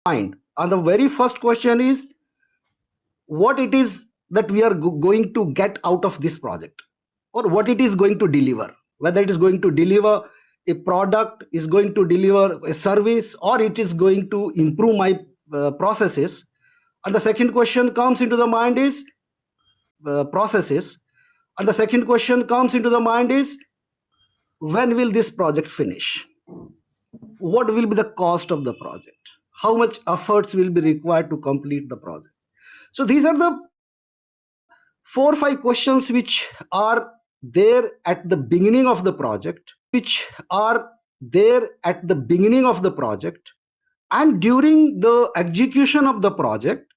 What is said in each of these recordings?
mind. And the very first question is what it is that we are going to get out of this project, or what it is going to deliver, whether it is going to deliver a product, is going to deliver a service, or it is going to improve my processes. And the second question comes into the mind is processes. And the second question comes into the mind is when will this project finish? What will be the cost of the project? How much efforts will be required to complete the project? So these are the 4 or 5 questions which are there at the beginning of the project, and during the execution of the project.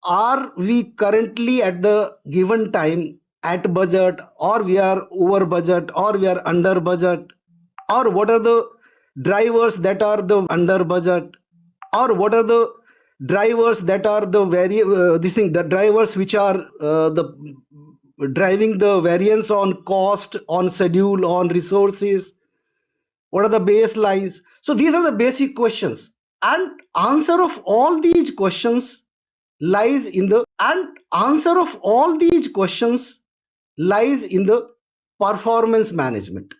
Are we currently at the given time at budget, or we are over budget, or we are under budget, or what are the drivers that are the under budget, or what are the drivers that are the the drivers which are the driving the variance on cost, on schedule, on resources? What are the baselines? So these are the basic questions, and answer of all these questions lies in the performance management.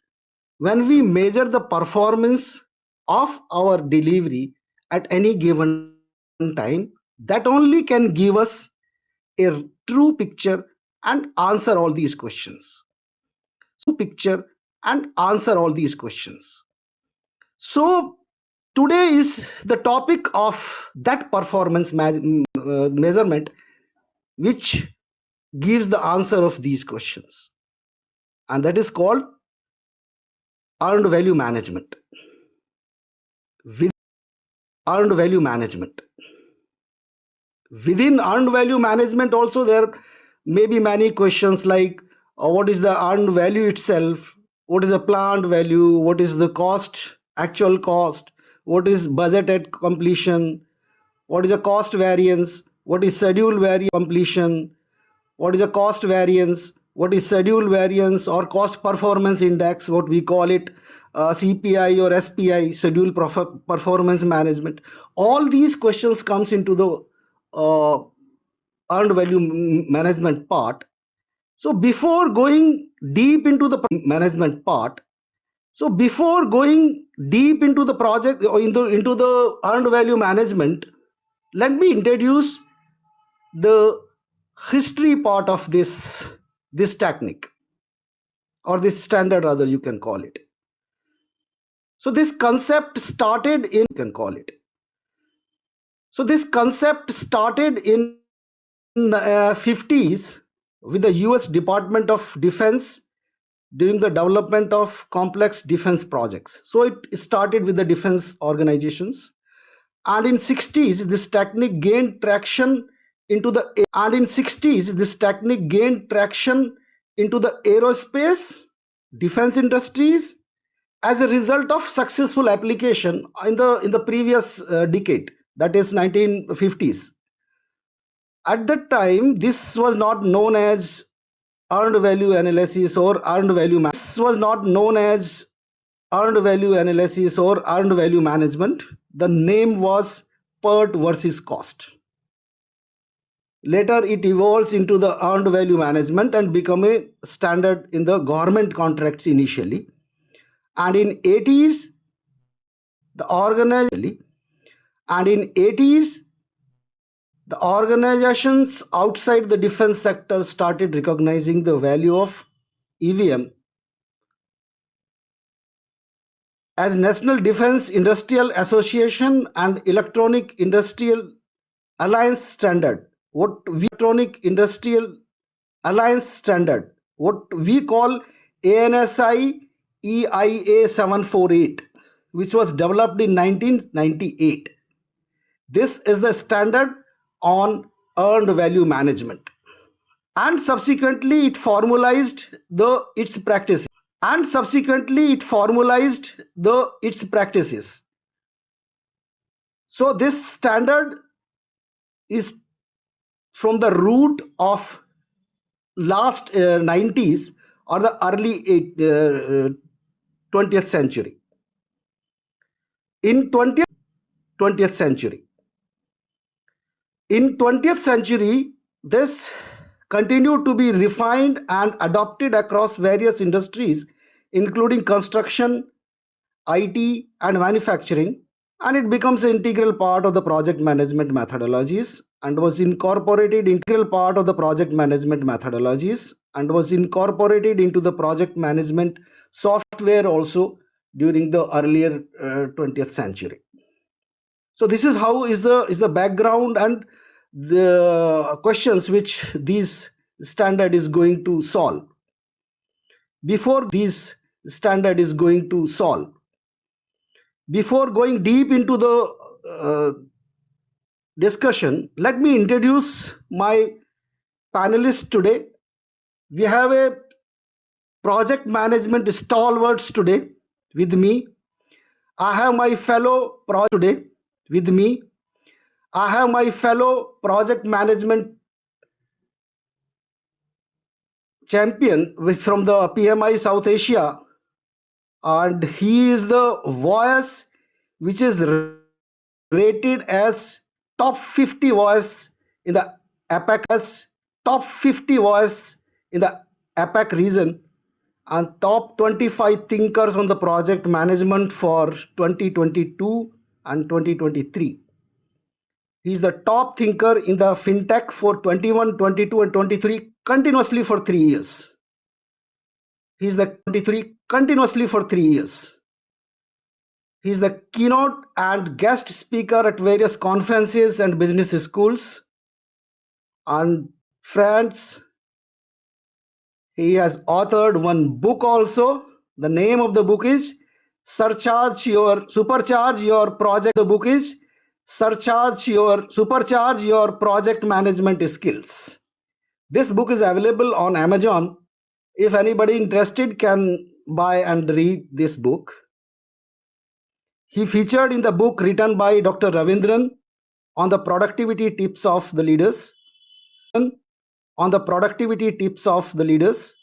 When we measure the performance of our delivery at any given time, that only can give us a true picture and answer all these questions. So today is the topic of that performance measurement, which gives the answer of these questions, and that is called earned value management. Earned value management. Within earned value management also there may be many questions like what is the earned value itself, what is the planned value, what is the cost, actual cost, what is budget at completion, what is the cost variance, what is schedule variance completion, what is the cost variance, what is schedule variance or cost performance index, what we call it, CPI or SPI, schedule performance management. All these questions comes into the earned value management part. So before going deep into the project or into the earned value management, let me introduce the history part of this technique, or this standard rather you can call it. So this concept started in 50s with the US Department of Defense during the development of complex defense projects. So it started with the defense organizations, and in 60s this technique gained traction into the aerospace defense industries as a result of successful application in the previous decade, that is 1950s. At that time this was not known as earned value analysis or earned value management. The name was PERT versus cost. Later it evolves into the earned value management and become a standard in the government contracts initially. And in 80s the organizations outside the defense sector started recognizing the value of EVM as National Defense Industrial Association and Electronic Industrial Alliance standard, what we call ANSI EIA 748, which was developed in 1998. This is the standard on earned value management, and subsequently it formalized its practices. So this standard is from the root of last 90s or the early 20th century. In 20th century. In 20th century, this continued to be refined and adopted across various industries, including construction, IT, and manufacturing, and it becomes an integral part of the project management methodologies and was incorporated integral part of the project management methodologies and was incorporated into the project management software also during the earlier 20th century. So this is how is the background and the questions which this standard is going to solve. Before this standard is going to solve, before going deep into the discussion, let me introduce my panelists today. We have a project management stalwarts today with me. I have my fellow today with me. I have my fellow project management champion from the PMI South Asia, and he is the voice which is rated as top 50 voice in the APAC, as top 50 voice in the APAC region, and top 25 thinkers on the project management for 2022 and 2023. He is the top thinker in the fintech for 21, 22, and 23 continuously for 3 years. He is the 23 continuously for 3 years. He is the keynote and guest speaker at various conferences and business schools. And friends, he has authored one book also. The name of the book is Supercharge Your Project. The book is Supercharge Your Project Management Skills. This book is available on Amazon. If anybody interested can buy and read this book. He featured in the book written by Dr. Ravindran on the productivity tips of the leaders. On the productivity tips of the leaders.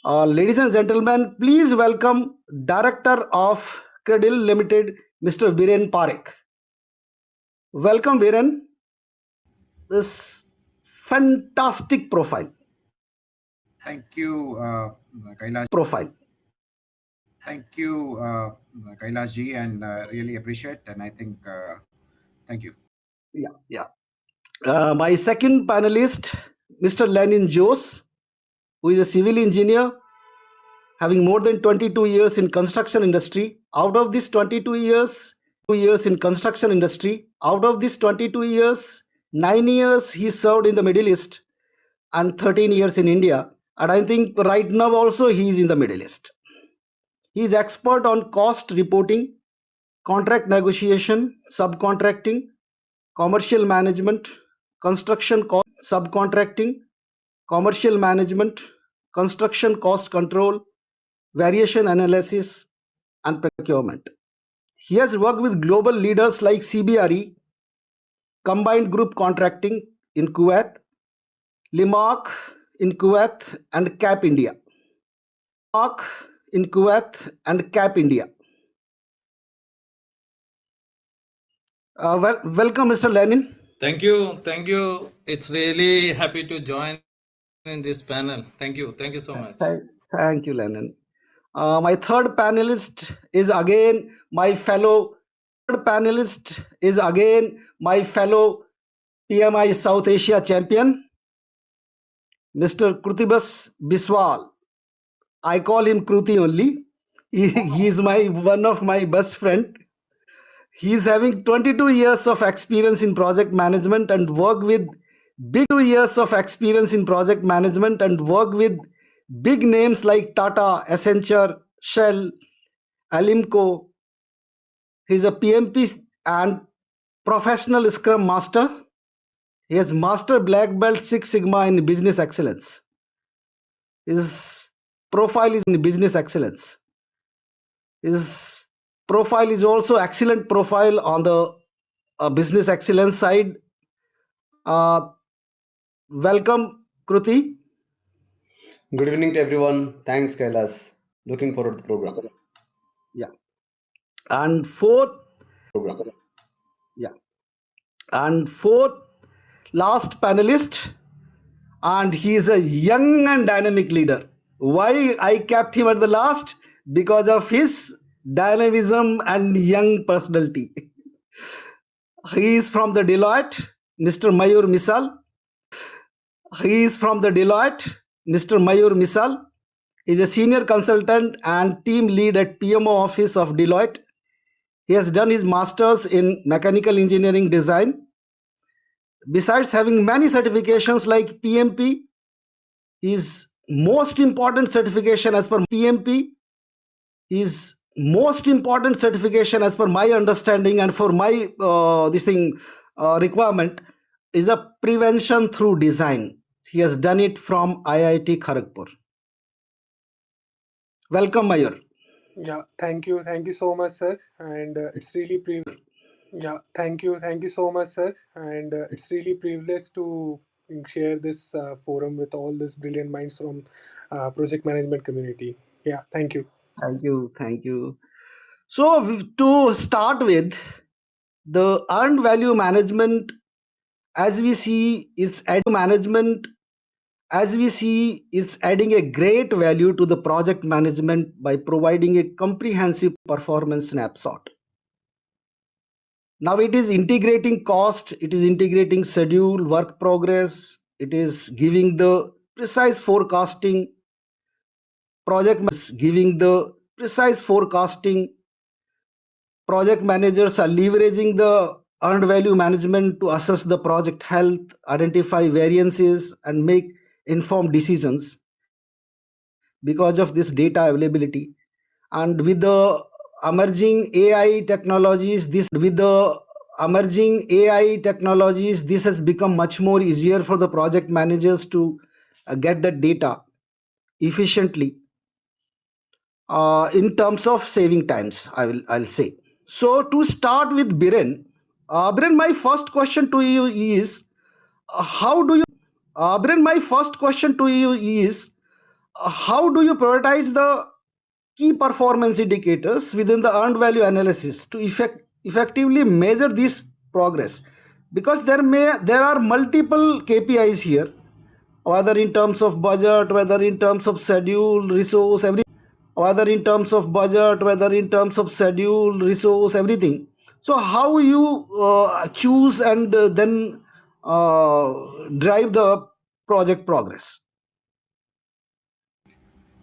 Ladies and gentlemen, please welcome Director of Credil Limited, Mr. Viren Parekh. Welcome, Viren. This fantastic profile. Thank you, Kailash. Thank you, Kailash ji, and really appreciate. And I think, thank you. Yeah. My second panelist, Mr. Lenin Jose, who is a civil engineer having more than 22 years in construction industry. Out of this 22 years in construction industry, out of this 22 years, 9 years he served in the Middle East and 13 years in India. And I think right now also he is in the Middle East. He is expert on cost reporting, contract negotiation, subcontracting, commercial management, construction cost, subcontracting, commercial management, construction cost control, variation analysis, and procurement. He has worked with global leaders like CBRE, Combined Group Contracting in Kuwait, Limark in Kuwait, and CAP India. Welcome, Mr. Lenin. Thank you. It's really happy to join in this panel. Thank you so much. Thank you, Lenin. My third panelist is again my fellow PMI South Asia champion, Mr. Krutibas Biswal. I call him Kruti only. He is one of my best friend. He is having 22 years of experience in project management and work with big names like Tata, Accenture, Shell, Alimco. He is a PMP and professional Scrum Master. He has Master Black Belt 6 Sigma in Business Excellence. His profile is in business excellence. His profile is also excellent profile on the business excellence side. Welcome, Kruti. Good evening to everyone. Thanks, Kailas. Looking forward to the program. Yeah. And fourth Yeah. And fourth, last panelist, and he is a young and dynamic leader. Why I kept him at the last? Because of his dynamism and young personality. He is from the Deloitte, Mr. Mayur Misal. He is from the Deloitte, Mr. Mayur Misal. He is a senior consultant and team lead at PMO office of Deloitte. He has done his masters in mechanical engineering design. Besides having many certifications like PMP, his most important certification as per PMP, his most important certification as per my understanding and for my this thing requirement is a prevention through design. He has done it from IIT Kharagpur. Welcome, Mayur. Yeah, thank you so much, sir. And it's really yeah, thank you so much, sir. And it's really privileged to share this forum with all these brilliant minds from project management community. Yeah, thank you. Thank you. Thank you. So, to start with, the earned value management, as we see, is adding a great value to the project management by providing a comprehensive performance snapshot. Now it is integrating cost, it is integrating schedule, work progress, it is giving the precise forecasting, precise forecasting. Project managers are leveraging the earned value management to assess the project health, identify variances, and make informed decisions because of this data availability. And with the emerging AI technologies, this has become much more easier for the project managers to get that data efficiently in terms of saving times. I'll say. So to start with, Biren, my first question to you is how do you Biren, my first question to you is how do you prioritize the key performance indicators within the earned value analysis to effectively measure this progress? Because there are multiple KPIs here, whether in terms of budget, whether in terms of schedule, resource, everything. So how you choose and then uh, drive the project progress?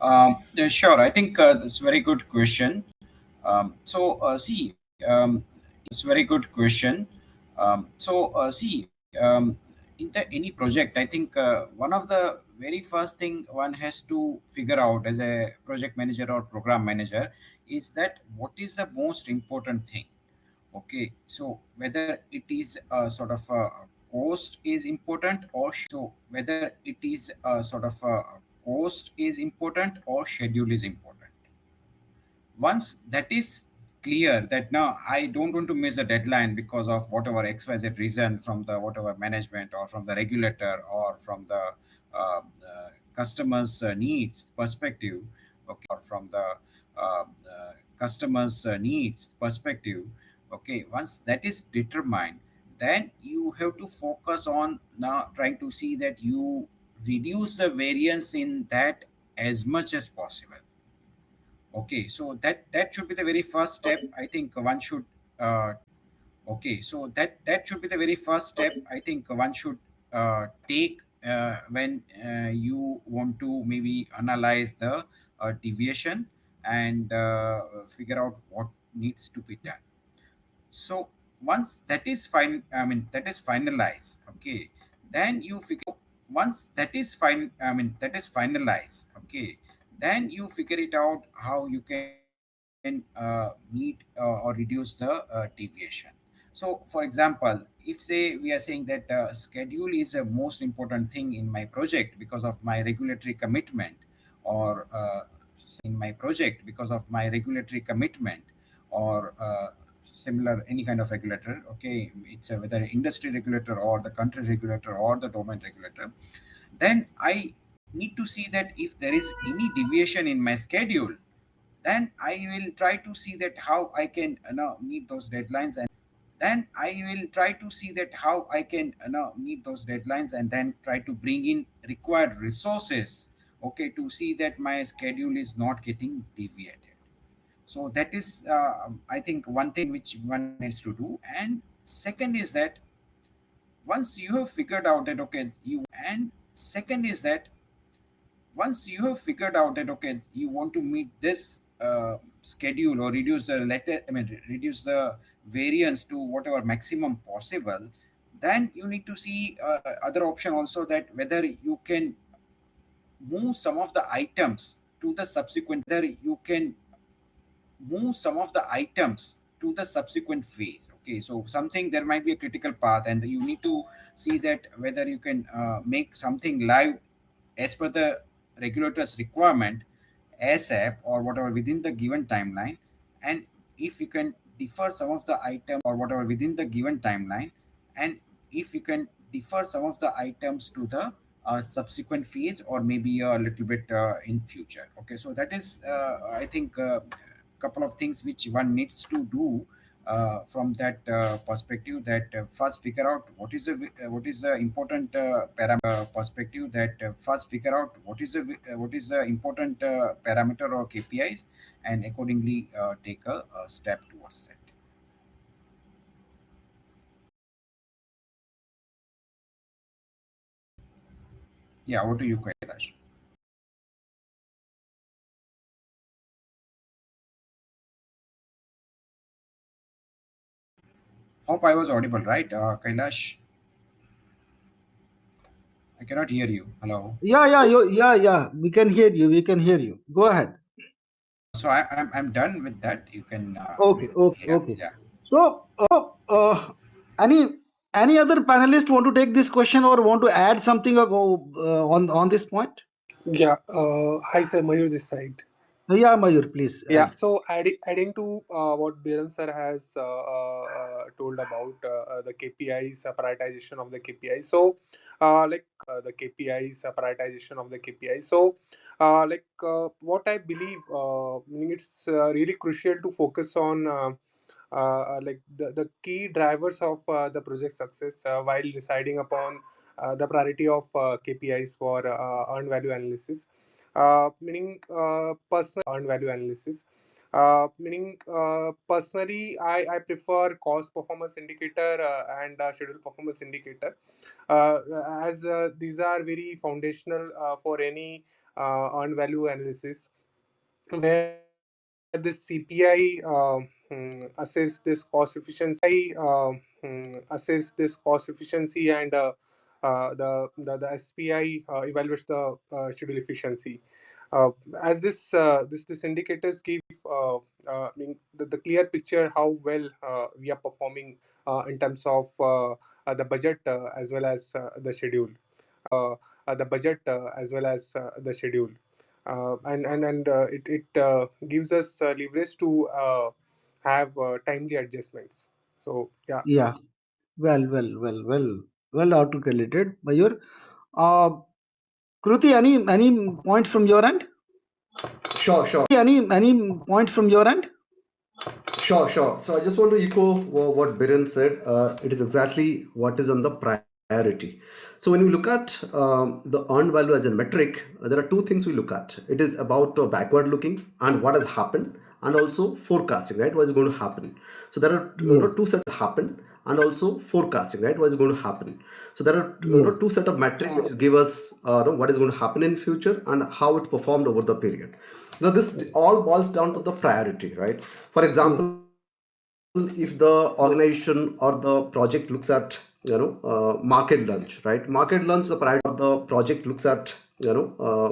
Yeah, sure. I think that's a very good question. See, it's very good question. See, in any project, I think one of the very first thing one has to figure out as a project manager or program manager is that what is the most important thing. Okay, so whether it is sort of cost is important or whether it is sort of cost is important or schedule is important. Once that is clear that now I don't want to miss a deadline because of whatever XYZ reason from the whatever management or from the regulator or from the customers needs perspective, okay, or from the customers needs perspective. Okay, once that is determined, then you have to focus on now trying to see that you reduce the variance in that as much as possible. Okay, so that should be the very first step. I think one should. Okay, so that should be the very first step. I think one should take when you want to maybe analyze the deviation and figure out what needs to be done. So once that is fine, I mean that is finalized. Okay, then you figure once that is finalized. Okay, then you figure it out how you can meet or reduce the deviation. So for example, if say we are saying that schedule is a most important thing in my project because of my regulatory commitment, or or similar any kind of regulator. Okay, it's a, whether industry regulator or the country regulator or the domain regulator, then I need to see that if there is any deviation in my schedule, then I will try to see that how I can meet those deadlines. And then I will try to see that how I can meet those deadlines, and then try to bring in required resources, okay, to see that my schedule is not getting deviated. So that is I think one thing which one needs to do. And second is that once you have figured out that okay you and second is that once you have figured out that okay you want to meet this schedule or reduce the letter I mean reduce the variance to whatever maximum possible, then you need to see other option also, that whether you can move some of the items to the subsequent whether you can move some of the items to the subsequent phase. Okay, so something there might be a critical path, and you need to see that whether you can make something live as per the regulator's requirement ASAP or whatever within the given timeline. And if you can defer some of the items or whatever within the given timeline, and if you can defer some of the items to the subsequent phase or maybe a little bit in future. Okay, so that is I think couple of things which one needs to do from that perspective, that first figure out what is the important perspective, that first figure out what is the important parameter or KPIs, and accordingly take a step towards that. Yeah, over to you, Kailash. Hope I was audible, right, Kailash? I cannot hear you. Hello. Yeah, we can hear you, we can hear you. Go ahead. So I'm done with that. You can yeah, Okay. yeah. So, any other panelist want to take this question or want to add something on this point? Yeah. Hi, sir. Mayur this side. Yeah, Mayur, please Yeah, add. so adding to what Biren sir has told about the KPIs, prioritization of the KPIs. So, the KPIs, prioritization of the KPIs. So, what I believe, meaning it's really crucial to focus on the key drivers of the project success while deciding upon the priority of KPIs for earned value analysis. Meaning Personally, earned value analysis. Personally, I prefer cost performance indicator and schedule performance indicator, uh, as these are very foundational for any earned value analysis, where this CPI assess this cost efficiency, and the SPI evaluates the schedule efficiency. Uh, as this indicators give the clear picture how well we are performing in terms of the budget as well as the schedule. It gives us leverage to have timely adjustments. So yeah. Yeah, well articulated, Mayur. Uh, Kruti, any point from your end? Sure. Any point from your end? Sure. So I just want to echo what Biren said. It is exactly what is on the priority. So when we look at the earned value as a metric, there are two things we look at. It is about backward looking and what has happened, and also forecasting, right? What is going to happen? So there are Yes, two sets happen, and also forecasting, right? What is going to happen? So there are yes, two set of metrics which give us what is going to happen in future and how it performed over the period. Now this all boils down to the priority, right? For yes, example, if the organization or the project looks at market lunch, right? Market lunch, the priority or the project looks at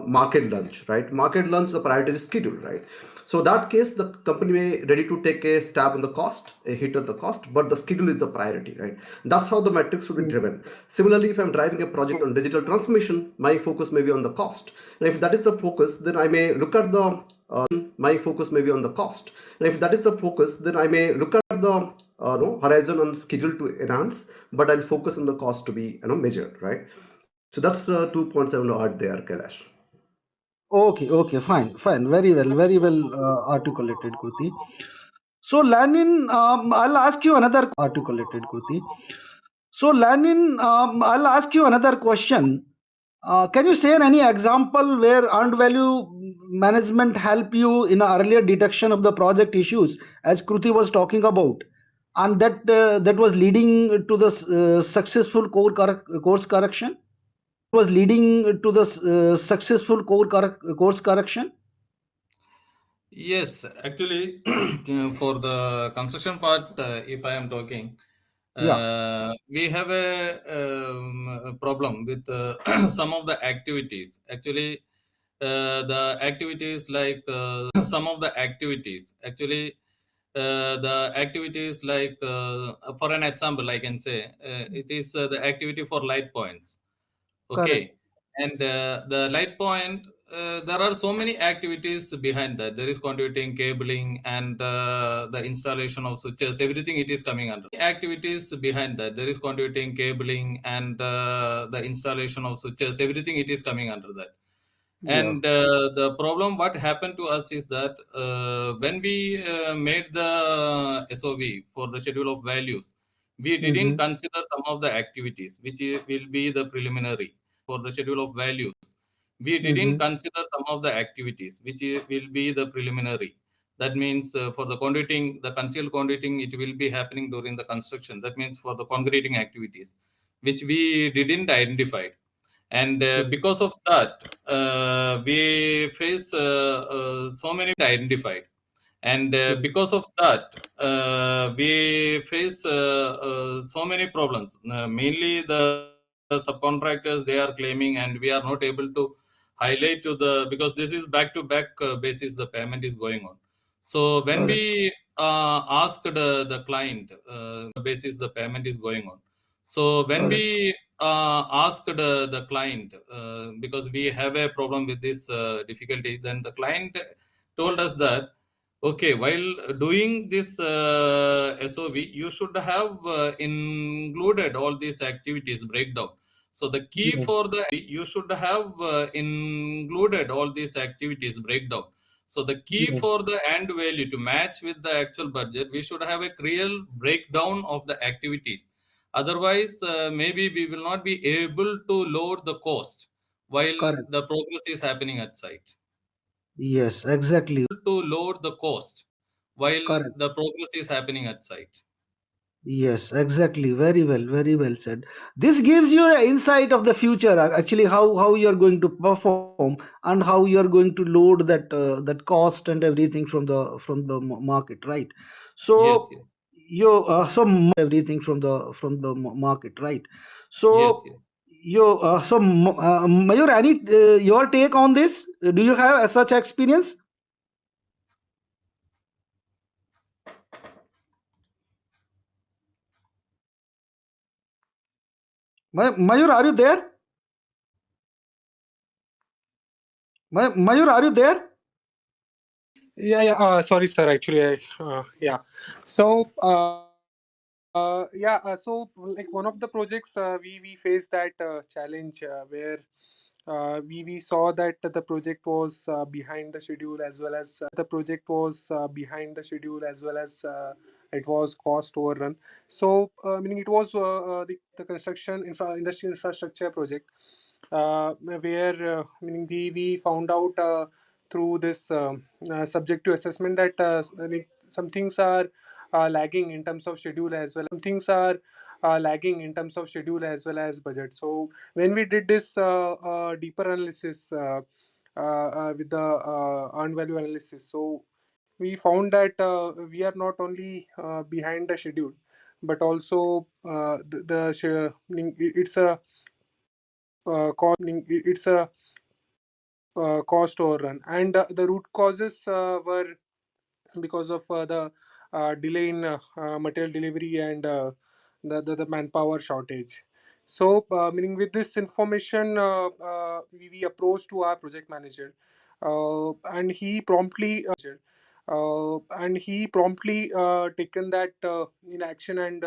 market lunch, right? Market lunch, the priority is schedule, right? So that case, the company may ready to take a stab on the cost, a hit on the cost, but the schedule is the priority, right? That's how the metrics should be driven. Similarly, if I'm driving a project on digital transformation, my focus may be on the cost. And if that is the focus, then I may look at the my focus may be on the cost. And if that is the focus, then I may look at the horizon and schedule to enhance, but I'll focus on the cost to be measured, right? So that's 2 points I want to add there, Kailash. okay, fine, very well articulated, Kruti. So Lanin, I'll ask you another articulated Kruti. So Lanin, I'll ask you another question. Can you share any example where earned value management help you in a earlier detection of the project issues, as Kruti was talking about, and that was leading to the successful course correction? Was leading to the successful course correction? Yes, actually, for the construction part, if I am talking, Yeah, we have a problem with some of the activities. Actually, the activities like some of the activities. Actually, the activities like, for an example, I can say it is the activity for light points. correct. Okay, and the light point, there are so many activities behind that. There is conduiting, cabling, and the installation of switches. Everything it is coming under activities behind that. There is conduiting, cabling, and the installation of switches. Everything it is coming under that. Yeah, And the problem what happened to us is that when we made the SOV for the schedule of values, we didn't mm-hmm. consider some of the activities which will be the preliminary for the schedule of values. We didn't Mm-hmm. consider some of the activities which will be the preliminary. That means for the conduiting, the concealed conduiting, it will be happening during the construction. That means for the concreting activities, which we didn't identify. And because of that, we face so many identified. And because of that, we face so many problems. Mainly the subcontractors, they are claiming, and we are not able to highlight to the, because this is back to back basis the payment is going on. So when Correct. we asked the client, basis the payment is going on. So when Correct. we asked the client, because we have a problem with this difficulty, then the client told us that, okay, while doing this SOV, you should have included all these activities breakdown. So the key Yes. for the, you should have included all these activities breakdown. So the key Yes. for the end value to match with the actual budget, we should have a real breakdown of the activities. Otherwise, maybe we will not be able to lower the cost while Correct. the progress is happening at site. Yes. Exactly. To lower the cost while Correct. the progress is happening at site. Yes, exactly. Very well. Very well said. This gives you an insight of the future. Actually, how you're going to perform and how you're going to load that cost and everything from the market, right? Yes, So yes, you everything from the market, right? yes, So yes. Mayur, any your take on this? Do you have such experience? Mayur, are you there? Mayur, are you there? Yeah, yeah. Sorry, sir. Actually, yeah. So, yeah. So, like one of the projects, we faced that challenge where we saw that the project was behind the schedule, as well as it was cost overrun. So, meaning it was the construction industrial infrastructure project, where meaning we found out through this subjective assessment that some things are lagging in terms of schedule as well. Some things are lagging in terms of schedule as well as budget. So when we did this deeper analysis with the earned value analysis, so we found that we are not only behind the schedule, but also meaning it's a cost overrun, and the root causes were because of the delay in material delivery and the manpower shortage. So, meaning with this information, we approached to our project manager, and he promptly taken that in action, and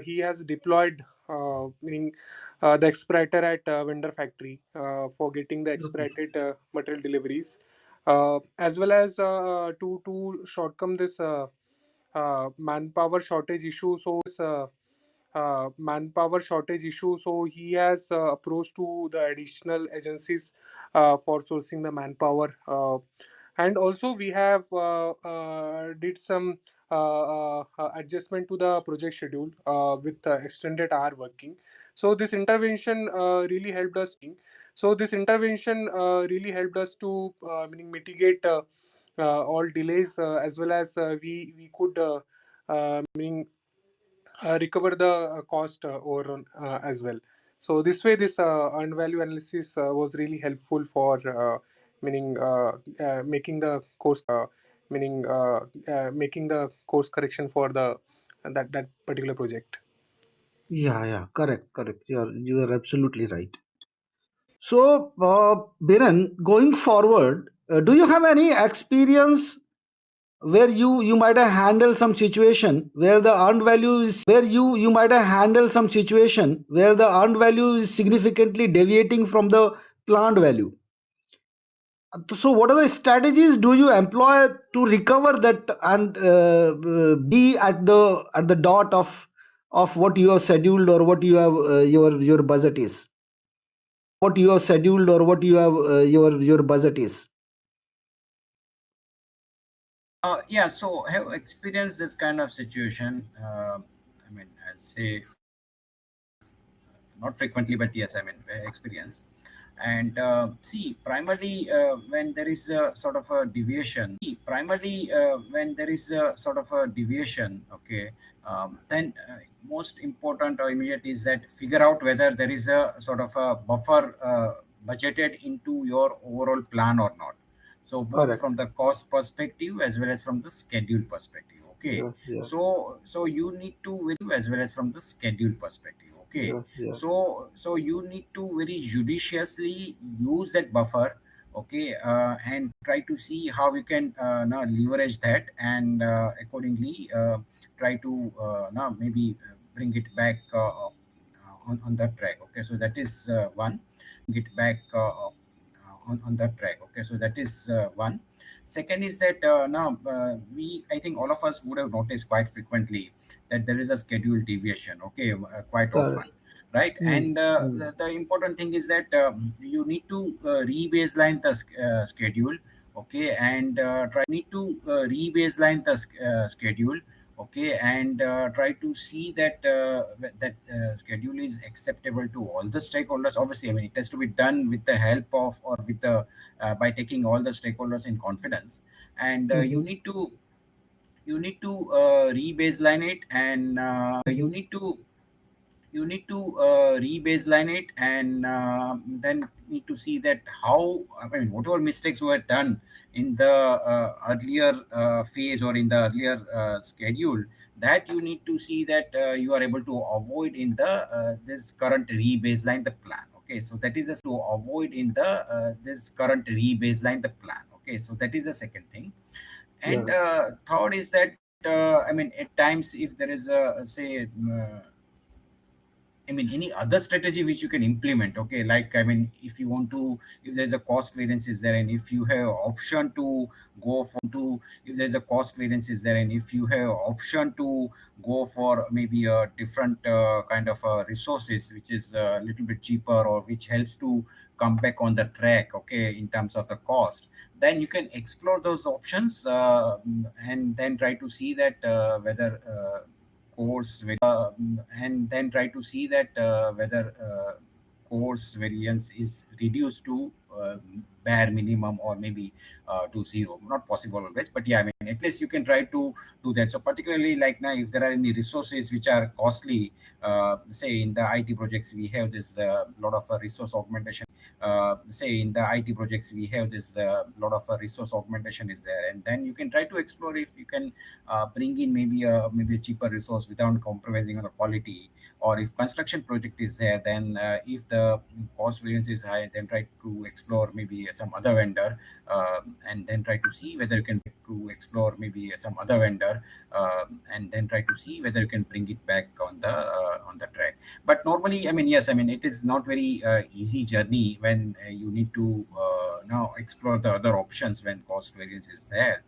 he has deployed, meaning the expediter at vendor factory for getting the Okay. expedited material deliveries, as well as to shortcome this. manpower shortage issue. So manpower shortage issue. So he has approached to the additional agencies for sourcing the manpower. And also we have did some adjustment to the project schedule with extended hour working. So this intervention really helped us. So this intervention really helped us to meaning mitigate all delays, as well as we could meaning recover the cost overrun as well. So this way, this earned value analysis was really helpful for meaning making the course correction for the that particular project. Yeah, yeah, correct, correct. You are absolutely right. So, Biren, going forward, do you have any experience where you might have handled some situation where the earned value is where you might have handled some situation where the earned value is significantly deviating from the planned value? So what are the strategies do you employ to recover that and be at the dot of what you have scheduled or what you have your budget is? What you have scheduled or what you have your budget is? Yeah, so I have experienced this kind of situation. I mean, I'll say not frequently, but yes, I mean, experience. And see, primarily when there is a sort of a deviation, okay, then most important or immediate is that figure out whether there is a sort of a buffer budgeted into your overall plan or not. So both Correct. from the cost perspective as well as from the schedule perspective. Okay, Yeah, yeah, so you need to as well as from the schedule perspective. Okay, yeah, yeah, so you need to very judiciously use that buffer. Okay, and try to see how you can now leverage that, and accordingly try to now maybe bring it back on that track. Okay, so that is one. Get back on that track. Okay, so that is one. Second is that now we, I think all of us would have noticed quite frequently that there is a schedule deviation. Okay, quite often, correct. right? Hmm. And Hmm. the important thing is that you need to re-baseline the schedule. Okay, and need to re-baseline the schedule. Okay, and try to see that that schedule is acceptable to all the stakeholders. Obviously, I mean, it has to be done with the help of, or with the by taking all the stakeholders in confidence. And Mhm. you need to re-baseline it, and Mhm. you need to re-baseline it, and then need to see that how, I mean, whatever mistakes were done in the earlier phase or in the earlier schedule, that you need to see that you are able to avoid in the this current re-baseline the plan. Okay, so that is to avoid in the this current re-baseline the plan. Okay, so that is the second thing. And Yeah. third is that I mean, at times if there is a say I mean, any other strategy which you can implement. Okay, like, I mean, if you want to, if there's a cost variance is there, and if you have option to if there's a cost variance is there, and if you have option to go for maybe a different kind of resources, which is a little bit cheaper or which helps to come back on the track. Okay, in terms of the cost, then you can explore those options, and then try to see that whether course and then try to see that whether course variance is reduced to bare minimum, or maybe to zero. Not possible always, but yeah, I mean, at least you can try to do that. So particularly like now, if there are any resources which are costly, say in the IT projects we have this lot of resource augmentation. Say in the IT projects we have this lot of resource augmentation is there, and then you can try to explore if you can bring in maybe a cheaper resource without compromising on the quality. Or if construction project is there, then if the cost variance is high, then try to explore maybe some other vendor, and then try to see whether you can to explore maybe some other vendor, and then try to see whether you can bring it back on the track. But normally, I mean, yes, I mean, it is not very easy journey when you need to now explore the other options when cost variance is there.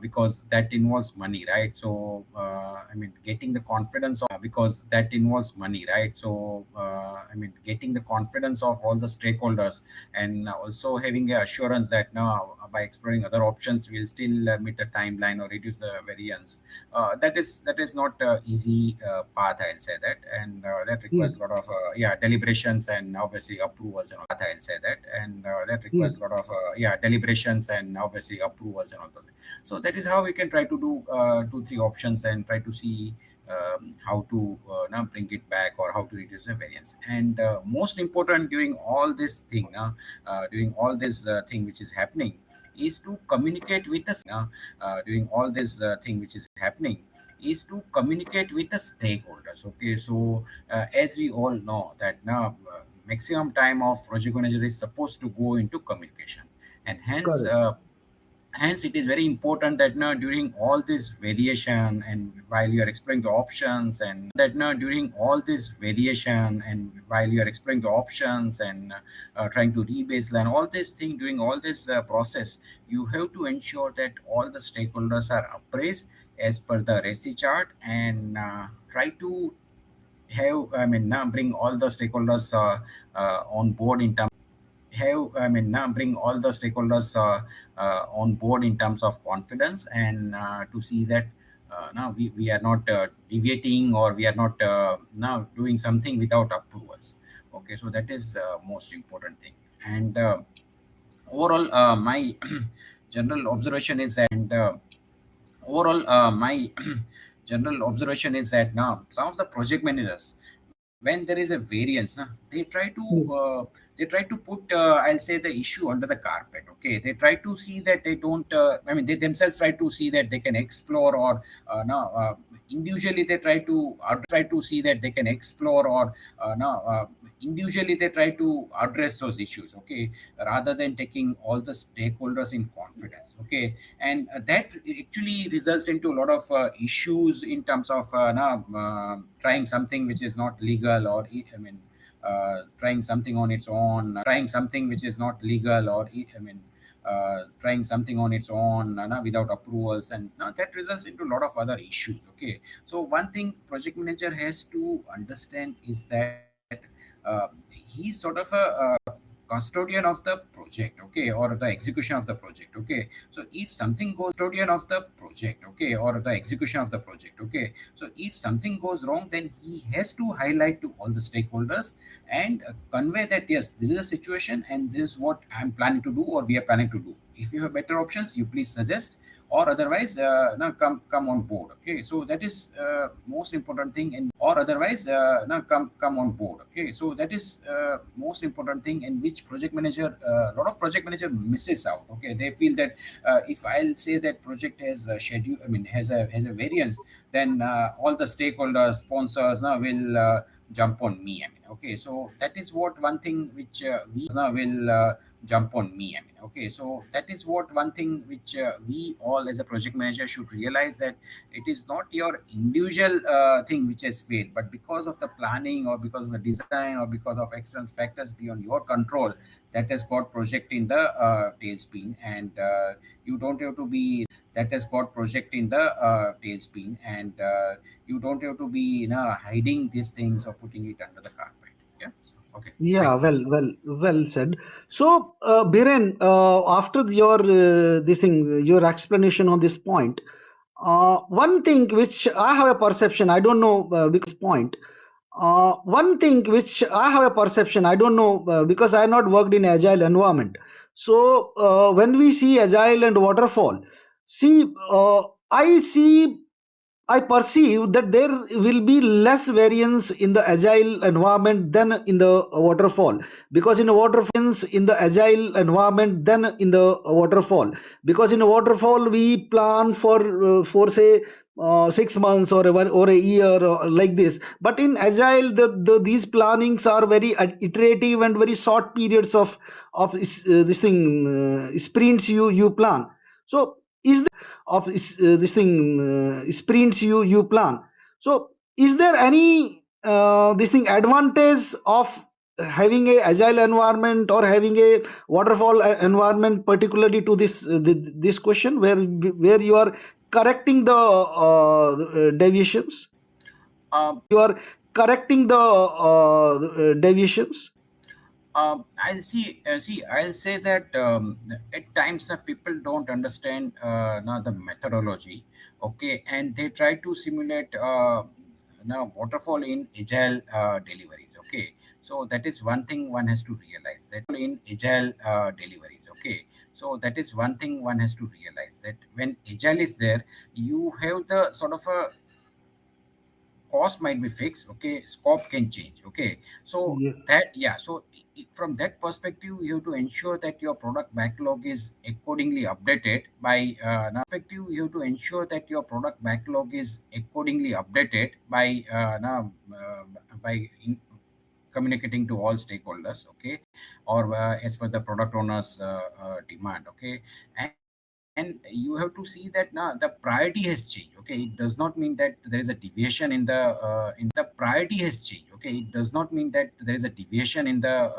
because that involves money, right? So I mean, getting the confidence of because that involves money, right? So I mean, getting the confidence of all the stakeholders, and also having a assurance that now by exploring other options we'll still meet the timeline or reduce the variance. That is not easy path, I'll say that, and that requires Yes, a lot of deliberations and obviously approvals and all that. I'll say that, and that requires yes. a lot of deliberations and obviously approvals and all those. So that is how we can try to do 2 3 options and try to see how to now bring it back or how to reduce the variance. And most important during all this thing, during all this thing which is happening, is to communicate with the during all this thing which is happening is to communicate with the stakeholders. Okay, so as we all know that now maximum time of project manager is supposed to go into communication, and hence Correct. it is very important that now during all this variation and while you are exploring the options, and that now during all this variation and while you are exploring the options and trying to rebaseline all this thing during all this process, you have to ensure that all the stakeholders are appraised as per the RESI chart, and try to have, I mean, bring all the stakeholders on board in terms have I mean bring all the stakeholders on board in terms of confidence, and to see that now we are not deviating or we are not now doing something without approvals. Okay, so that is the most important thing. And overall my general observation is that and overall my general observation is that now some of the project managers, when there is a variance, Yes. they try to put I'll say the issue under the carpet. Okay, they try to see that they don't I mean they themselves try to see that they can explore, or no individually they try to see that they can explore, or no individually they try to address those issues. Okay, rather than taking all the stakeholders in confidence. Okay, and that actually results into a lot of issues in terms of trying something which is not legal, or I mean trying something which is not legal, or I mean trying something on its own without approvals, and that results into a lot of other issues. Okay, so one thing project manager has to understand is that he's sort of a custodian of the project. Okay, or the execution of the project. Okay, so if something goes custodian of the project. Okay, or the execution of the project. Okay, so if something goes wrong, then he has to highlight to all the stakeholders and convey that yes, this is a situation and this is what I'm planning to do or we are planning to do. If you have better options, you please suggest, or otherwise now come on board. Okay, so that is most important thing, and or otherwise now come on board. Okay, so that is most important thing, and which project manager a lot of project manager misses out. Okay, they feel that if I'll say that project has a schedule, I mean has a variance, then all the stakeholders, sponsors now will jump on me. I mean, okay, so that is what one thing which we now will jump on me. I mean, okay, so that is what one thing which we all as a project manager should realize, that it is not your individual thing which has failed, but because of the planning or because of the design or because of external factors beyond your control, that has got project in the tailspin. And you don't have to be that has got project in the tailspin, and you don't have to be hiding these things or putting it under the carpet. Yeah. Okay, Yeah, thanks. well said. So, Biren, after your this thing, your explanation on this point, one thing which I have a perception, I don't know point. One thing which I have a perception, I don't know because I have not worked in agile environment. So, when we see agile and waterfall, see, I see I perceive that there will be less variance in the agile environment than in the waterfall. Because in the agile environment than in the waterfall. Because in a waterfall we plan for say 6 months or a year or like this. But in agile, these plannings are very iterative and very short periods of this thing sprints you plan. So is this thing sprints you plan. So is there any this thing advantage of having a agile environment or having a waterfall environment, particularly to this question, where you are correcting the deviations, you are correcting the deviations. I'll see. See, I'll say that at times people don't understand now the methodology. Okay, and they try to simulate now waterfall in agile deliveries. Okay, so that is one thing one has to realize that in agile deliveries. Okay, so that is one thing one has to realize that when agile is there, you have the sort of a cost might be fixed, okay, scope can change, okay, so Yeah. that, yeah, so from that perspective you have to ensure that your product backlog is accordingly updated by you have to ensure that your product backlog is accordingly updated by communicating to all stakeholders, okay, or as per the product owner's demand, okay, and you have to see that now the priority has changed, okay. It does not mean that there is a deviation in the priority has changed, okay. It does not mean that there is a deviation in the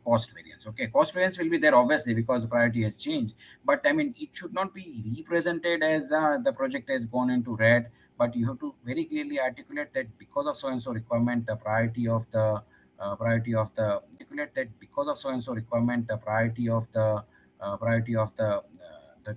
cost variance, okay. Cost variance will be there obviously because the priority has changed, but I mean it should not be represented as the project has gone into red, but you have to very clearly articulate that because of so and so requirement the priority of the articulate that because of so and so requirement the priority of the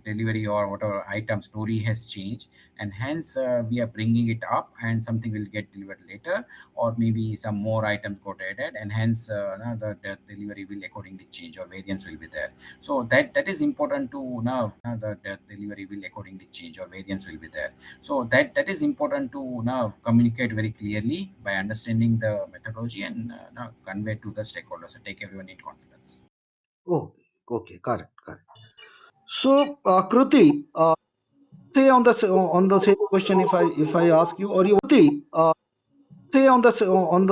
delivery or whatever item story has changed, and hence we are bringing it up and something will get delivered later, or maybe some more items got added, and hence the delivery will accordingly change or variance will be there. So that is important to now the delivery will accordingly change or variance will be there. So that is important to now communicate very clearly by understanding the methodology and now convey to the stakeholders and take everyone in confidence. Oh, okay, correct, correct. So, Kruti, say on the same question, if I ask you, or you Kruti, say on the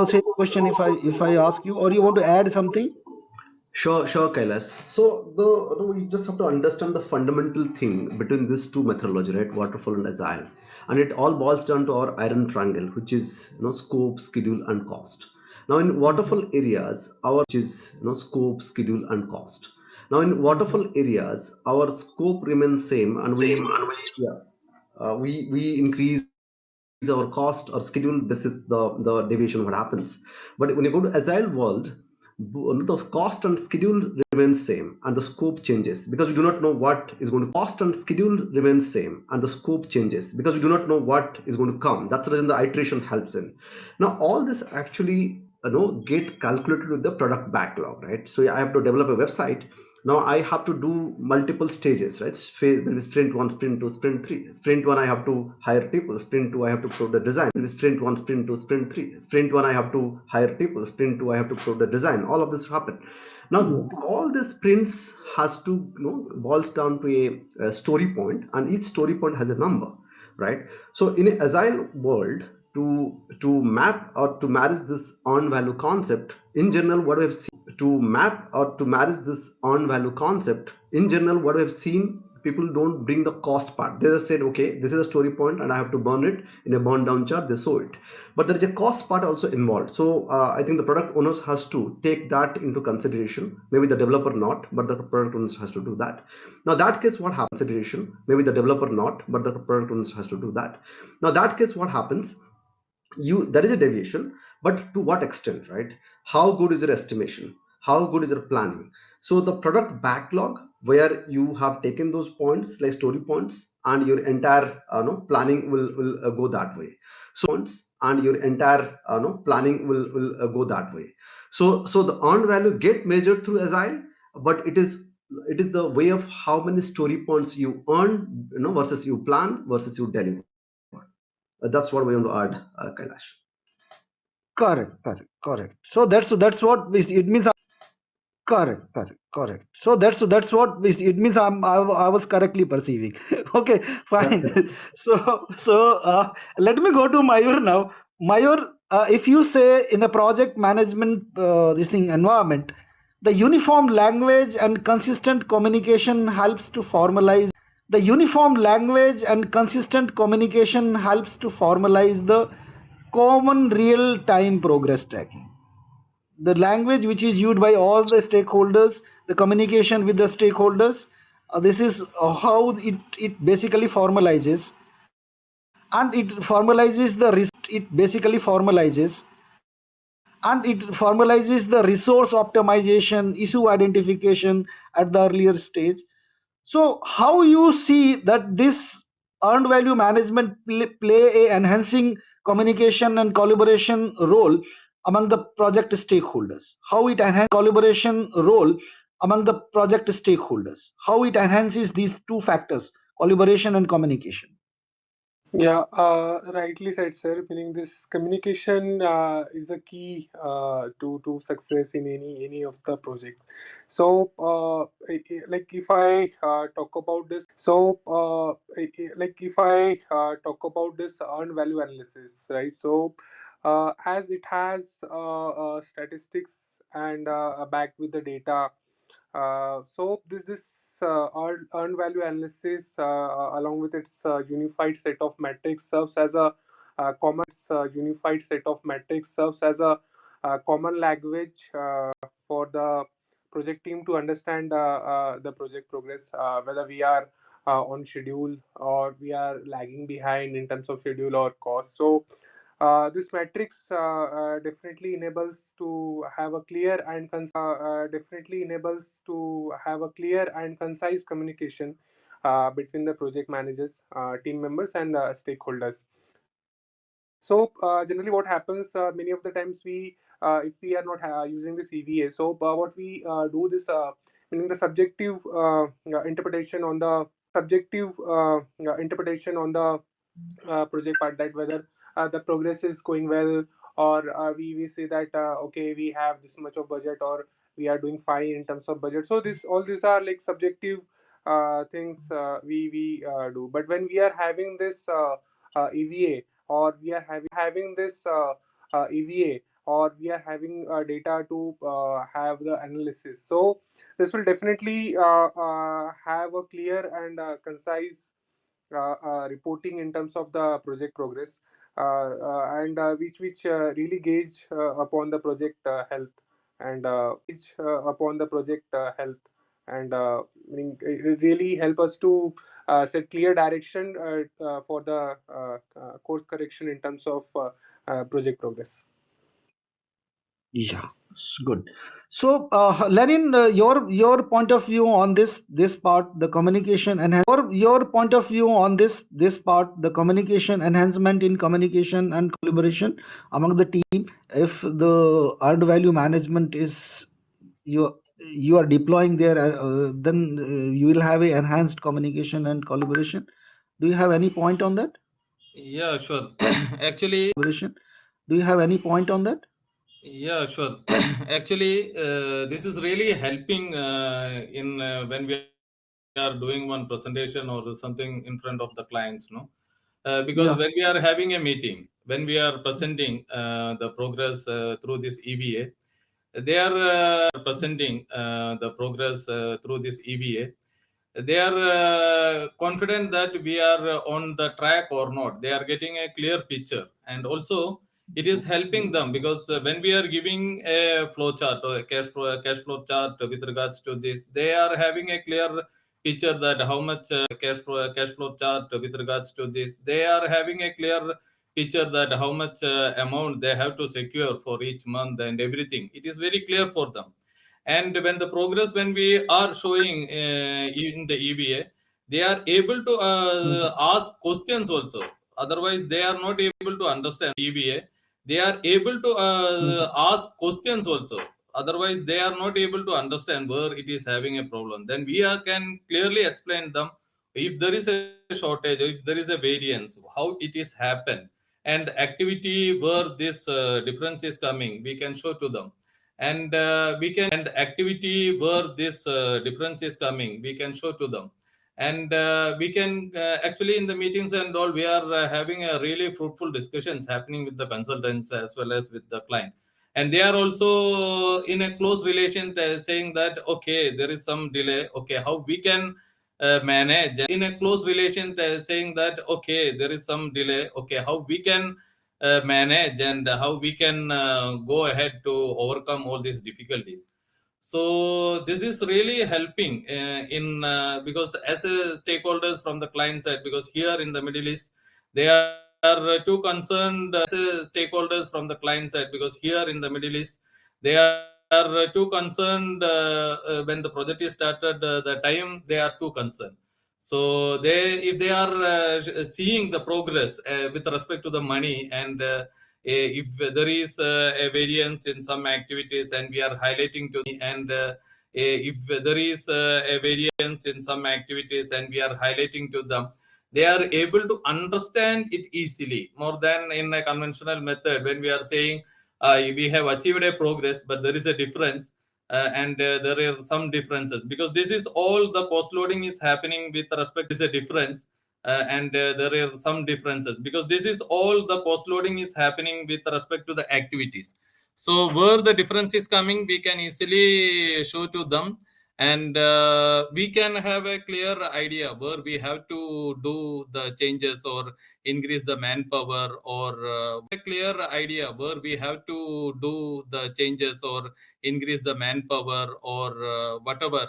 same question, if I ask you, or you want to add something. Sure, Kailas. So we just have to understand the fundamental thing between these two methodology, right? Waterfall and agile, and it all boils down to our iron triangle, which is scope, schedule, and cost. Now in Mhm, waterfall areas, our which is scope, schedule, and cost. Now in mhm. waterfall areas, our scope remains same, and we increase our cost or schedule basis the deviation what happens. But when you go to agile world, the cost and schedule remains same and the scope changes because we do not know what is going to cost and schedule remains same and the scope changes because we do not know what is going to come. That's the reason the iteration helps in. Now all this actually get calculated with the product backlog, right? So I have to develop a website. Now I have to do multiple stages, right? Maybe sprint 1, sprint 2, sprint 3. Sprint 1 I have to hire people, sprint 2 I have to prove the design. Maybe sprint 1, sprint 2, sprint 3. Sprint 1 I have to hire people, sprint 2 I have to prove the design. All of this happen. Now Yeah. all the sprints has to boils down to a story point, and each story point has a number, right? So in a agile world, to map or to marry this on value concept, in general what we have to map or to marry this on value concept, in general what we have seen, people don't bring the cost part. They just said, okay, this is a story point and I have to burn it in a burn down chart. They show it, but there is a cost part also involved. So I think the product owners has to take that into consideration. Maybe the developer not, but the product owners has to do that. Now that case what happens, consideration, maybe the developer not, but the product owners has to do that. Now that case what happens, you there is a deviation, but to what extent, right? How good is your estimation, how good is your planning? So the product backlog, where you have taken those points like story points, and your entire planning will go that way. Points and your entire planning will go that way. So the earned value get measured through agile, but it is the way of how many story points you earn, versus you plan versus you deliver. That's what we want to add, Kailash. Correct, correct, correct. So that's what it means. Correct, correct, correct. So that's what it means. I was correctly perceiving. Okay, That's fine. correct. So let me go to Mayur now. Mayur, if you say in the project management this thing environment, the uniform language and consistent communication helps to formalize the common real time progress tracking. the language which is used by all the stakeholders, the communication with the stakeholders. This is how it basically formalizes, and it basically formalizes and it formalizes the resource optimization, issue identification at the earlier stage. So how you see that this earned value management play a enhancing communication and collaboration role among the project stakeholders? How it collaboration role among the project stakeholders? How it enhances these two factors, collaboration and communication? Yeah, rightly said, sir. Meaning this communication is the key to success in any of the projects. So, like if I talk about this, like if I talk about this earned value analysis, right? So, as it has statistics and backed with the data. So this earned value analysis, along with its unified set of metrics, serves as a unified set of metrics serves as a common language for the project team to understand the project progress, whether we are on schedule or we are lagging behind in terms of schedule or cost. So this matrix definitely enables to have a clear and concise communication between the project managers, team members, and stakeholders. So generally, what happens many of the times if we are not using this EVA, so what we do this, meaning the subjective interpretation on the project part, that whether the progress is going well, or we say that okay, we have this much of budget, or we are doing fine in terms of budget. So this all these are like subjective things we do. But when we are having this EVA, or we are having this EVA, or we are having data to have the analysis, so this will definitely have a clear and concise reporting in terms of the project progress, and which really gauge upon the project health, and meaning it really help us to set clear direction for the course correction in terms of project progress. Yeah, it's good. So, Lenin, your point of view on this part, the communication and your point of view on this part, the communication enhancement in communication and collaboration among the team. If the earned value management is you are deploying there, then you will have a enhanced communication and collaboration. Do you have any point on that? Yeah, sure. Actually, Collaboration. Do you have any point on that? yeah, sure. Actually, this is really helping in when we are doing one presentation or something in front of the clients, no? Because when we are Yeah. having a meeting, when we are presenting the progress through this EVA, they are presenting the progress through this EVA. They are confident that we are on the track or not. They are getting a clear picture, and also it is helping them because when we are giving a flow chart or a cash flow chart with regards to this, they are having a clear picture that how much cash flow chart with regards to this, they are having a clear picture that how much amount they have to secure for each month and everything. It is very clear for them. And when the progress, when we are showing in the EVA, they are able to ask questions also. Otherwise they are not able to understand EVA. They are able to ask questions also. Otherwise they are not able to understand where it is having a problem. Then we can clearly explain them if there is a shortage, if there is a variance, how it is happened, and activity where this difference is coming, we can show to them. And activity where this difference is coming, we can show to them. And we can actually in the meetings and all, we are having a really fruitful discussions happening with the consultants as well as with the client. And they are also in a close relation, saying that okay, there is some delay, okay, how we can manage in a close relation, saying that okay, there is some delay, okay, how we can manage and how we can go ahead to overcome all these difficulties. So this is really helping in because as a stakeholders from the client side, because here in the Middle East they are too concerned stakeholders from the client side, because here in the Middle East they are too concerned when the project is started, the time they are too concerned. So they, if they are seeing the progress with respect to the money, and if there is a variance in some activities and we are highlighting to and if there is a variance in some activities and we are highlighting to them, they are able to understand it easily more than in a conventional method when we are saying we have achieved a progress but there is a difference, and there are some differences, because this is all the cost loading is happening with respect is a difference, and there are some differences, because this is all the cost loading is happening with respect to the activities. So where the difference is coming, we can easily show to them, and we can have a clear idea where we have to do the changes or increase the manpower, or a clear idea where we have to do the changes or increase the manpower, or whatever,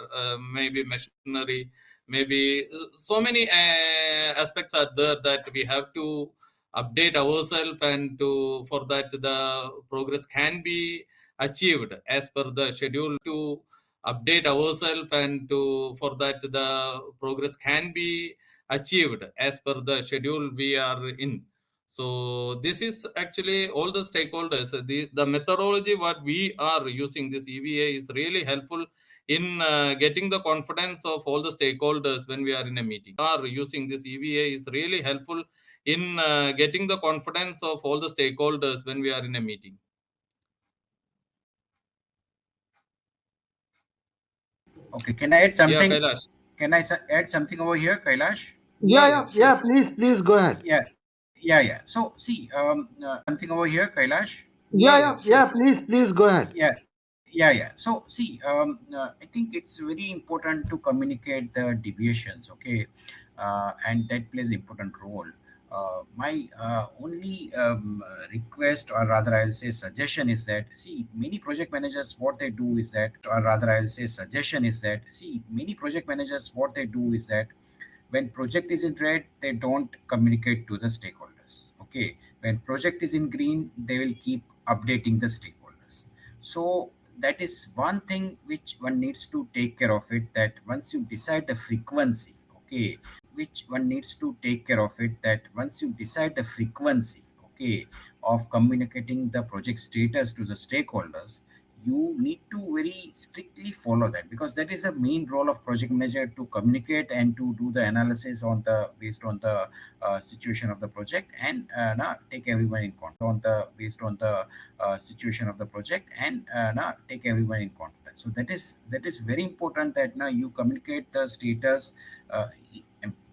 maybe machinery, maybe so many aspects are there that we have to update ourselves, and to for that the progress can be achieved as per the schedule, to update ourselves, and to for that the progress can be achieved as per the schedule we are in. So this is actually all the stakeholders. The methodology what we are using, this EVA, is really helpful in getting the confidence of all the stakeholders when we are in a meeting. Are using this EVA is really helpful in getting the confidence of all the stakeholders when we are in a meeting. Okay, can I add Yeah, something? Kailash. Can I add something over here, Kailash? Yeah, Yeah, yeah, yeah, sure, yeah. sure. Please go ahead. Yeah. So see, something over here, Kailash. Yeah, Yeah, yeah, yeah, sure, yeah. sure. Please go ahead. Yeah. So see, I think it's very important to communicate the deviations, okay, and that plays important role. My only request, or rather I'll say suggestion, is that, see, many project managers, what they do is that, or rather I'll say suggestion is that, see, many project managers, what they do is that when project is in red, they don't communicate to the stakeholders. Okay, when project is in green, they will keep updating the stakeholders. So that is one thing which one needs to take care of it, that once you decide the frequency, okay, which one needs to take care of it, that once you decide the frequency, okay, of communicating the project status to the stakeholders, you need to very strictly follow that, because that is a main role of project manager, to communicate and to do the analysis on the based on the situation of the project, and take everyone in situation of the project, and take everyone in confidence. So that is very important, that now you communicate the status, uh,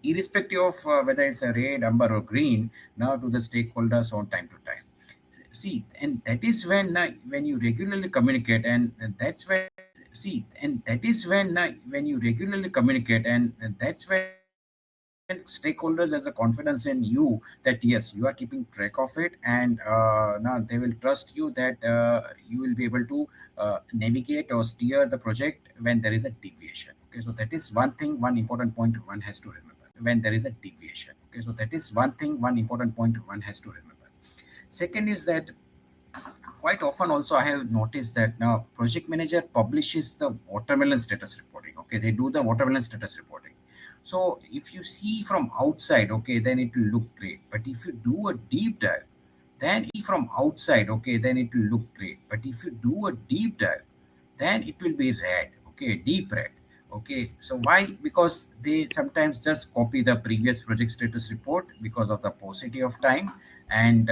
irrespective of whether it's a red, amber, or green, now to the stakeholders on time to time. See, and that is when you regularly communicate, and that's when see and that is when you regularly communicate, and that's when stakeholders has a confidence in you, that yes, you are keeping track of it, and now they will trust you, that you will be able to navigate or steer the project when there is a deviation. Okay, so that is one thing, one important point one has to remember, when there is a deviation. Okay, so that is one thing, one important point one has to remember. Second is that quite often also I have noticed that now project manager publishes the watermelon status reporting. Okay, they do the watermelon status reporting. So if you see from outside, okay, then it will look great. But if you do a deep dive, then from outside, okay, then it will look great. But if you do a deep dive, then it will be red, okay, deep red. Okay, so why? Because they sometimes just copy the previous project status report because of the paucity of time, and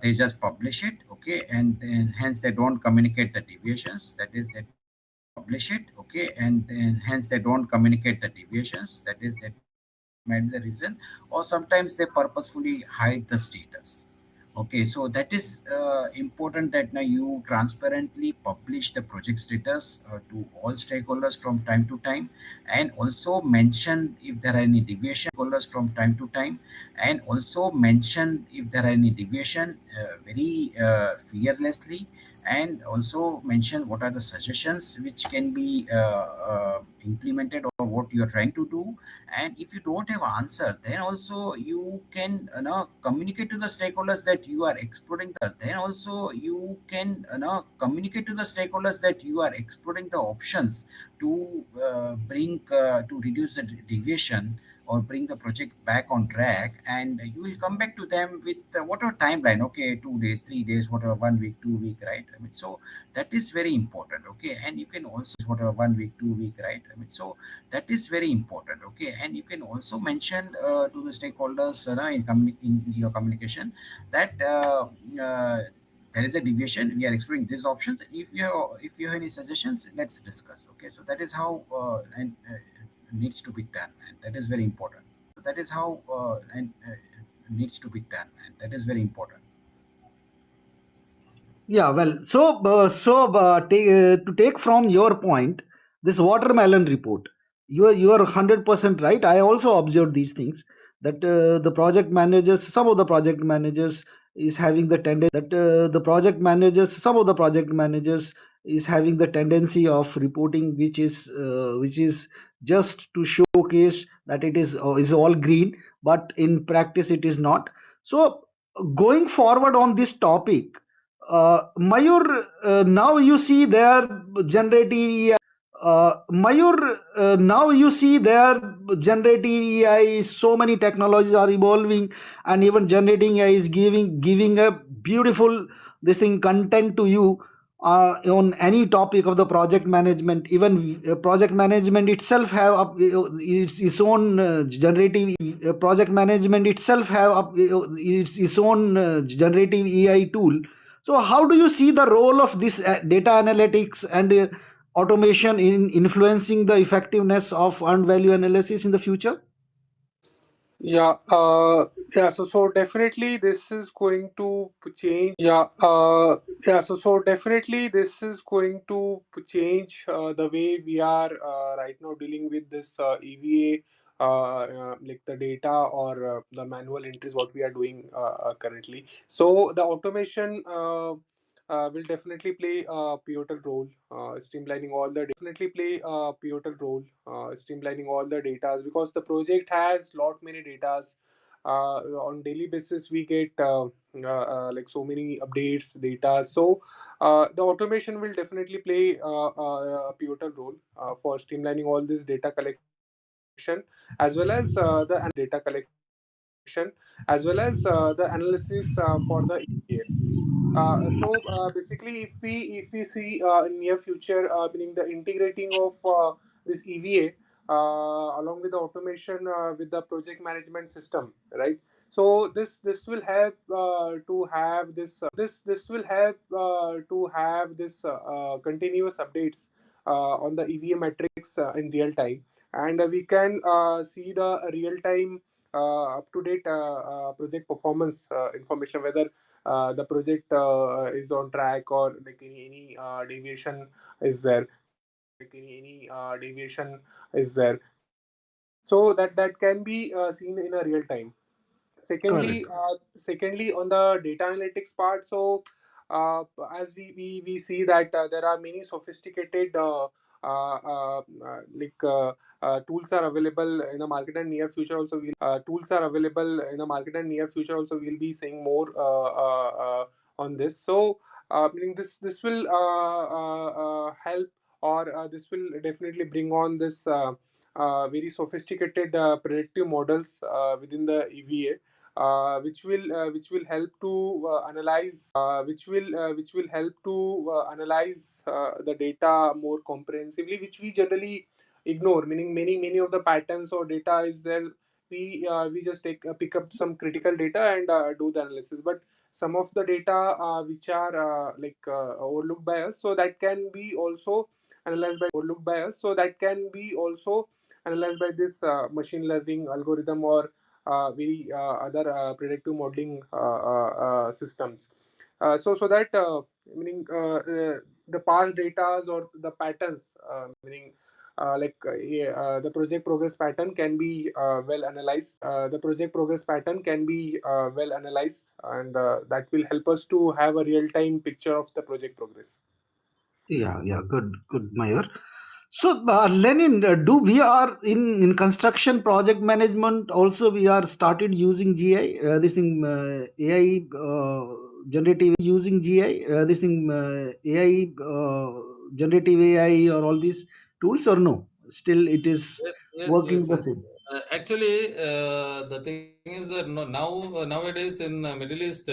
they just publish it, okay, and then hence they don't communicate the deviations. That is, that publish it, okay, and then hence they don't communicate the deviations. That might be the reason, or sometimes they purposefully hide the status. Okay, so that is important that now you transparently publish the project status to all stakeholders from time to time, and also mention if there are any from time to time, and also mention if there are any deviation very fearlessly, and also mention what are the suggestions which can be implemented or what you are trying to do. And if you don't have answer, then also you can communicate to the stakeholders that you are exploring then also you can communicate to the stakeholders that you are exploring the options to bring to reduce the deviation or bring the project back on track, and you will come back to them with whatever timeline. Okay, 2 days, 3 days, whatever, 1 week, 2 week, right? I mean, so that is very important. Okay, and you can also whatever, 1 week, 2 week, right? I mean, so that is very important. Okay, and you can also mention to the stakeholders in your communication that there is a deviation, we are exploring these options. If you have any suggestions, let's discuss. Okay, so that is how and needs to be done, and that is very important. So that is how and needs to be done, and that is very important. Yeah, well, to take from your point, this watermelon report, you are 100% right. I also observed these things, that the project managers, some of the project managers is having the tendency of reporting, which is just to showcase that it is all green, but in practice it is not. So going forward on this topic, Mayur, now you see their generative Mayur, now you see their generative AI, so many technologies are evolving, and even generating AI is giving a beautiful this thing content to you on any topic of the project management. Even project management itself have its own its own generative AI tool. So, how do you see the role of this data analytics and automation in influencing the effectiveness of earned value analysis in the future? Yeah, so definitely this is going to change. So definitely this is going to change the way we are right now dealing with this EVA, like the data or the manual entries what we are doing currently. So the automation will definitely play a pivotal role, streamlining all the data, because the project has lot many datas. On daily basis we get like so many updates data. So the automation will definitely play a pivotal role for streamlining all this data collection, as well as the analysis for the EPA. Basically, if we see in near future, meaning the integrating of this EVA along with the automation with the project management system, right? So this will help to have this continuous updates on the EVA metrics in real time, and we can see the real time up to date project performance information, whether the project is on track, or like any deviation is there. So that can be seen in a real time. Secondly, Correct. on the data analytics part, so uh, as we see that there are many sophisticated like tools are available in the market, and near future also we'll be seeing more on this. So meaning this will help, or this will definitely bring on this very sophisticated predictive models within the EVA, which will help to analyze the data more comprehensively, which we generally ignore. Meaning many of the patterns or data is there. We just pick up some critical data and do the analysis, but some of the data which are overlooked by us, so that can be also analyzed by this machine learning algorithm, or very other predictive modeling systems. So that meaning the past datas or the patterns, meaning yeah, the project progress pattern can be well analyzed. The project progress pattern can be well analyzed, and that will help us to have a real time picture of the project progress. Yeah, yeah, good, Mayor. So, Lenin, do we are in construction project management also we are started using GI, this thing AI generative using GI, this thing AI generative AI or all these tools or no? Still, it is Yes, yes, working yes, the yes. same. Actually, the thing is that now nowadays in Middle East,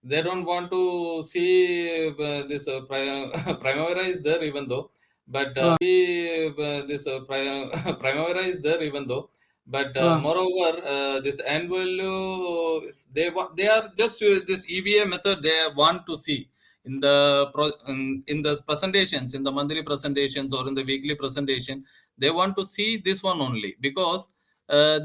they don't want to see this Primavera is there even though, but see this Primavera is there even though, but Uh, moreover this annual they are just this EVA method they want to see in the in the presentations, in the monthly presentations or in the weekly presentation. They want to see this one only because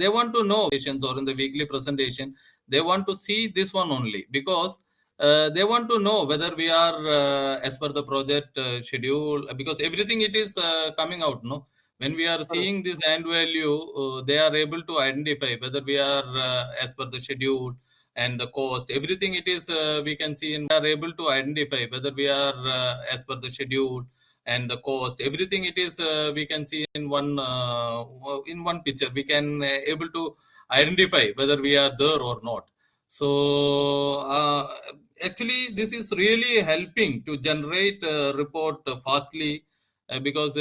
they want to know or in the weekly presentation. They want to see this one only because they want to know whether we are as per the project schedule, because everything it is coming out, no, when we are seeing this end value, they are able to identify whether we are as per the schedule and the cost, everything it is we can see in are able to identify whether we are as per the schedule and the cost, everything it is we can see in one picture. We can able to identify whether we are there or not. So actually this is really helping to generate a report fastly because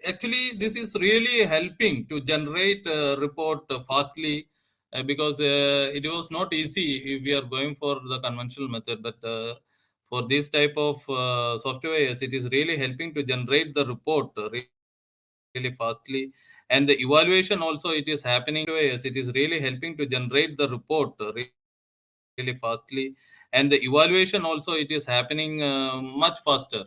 actually this is really helping to generate a report fastly because it was not easy if we are going for the conventional method, but for this type of software, yes, it is really helping to generate the report really fastly, and the evaluation also it is happening. Yes, it is really helping to generate the report really fastly, and the evaluation also it is happening much faster.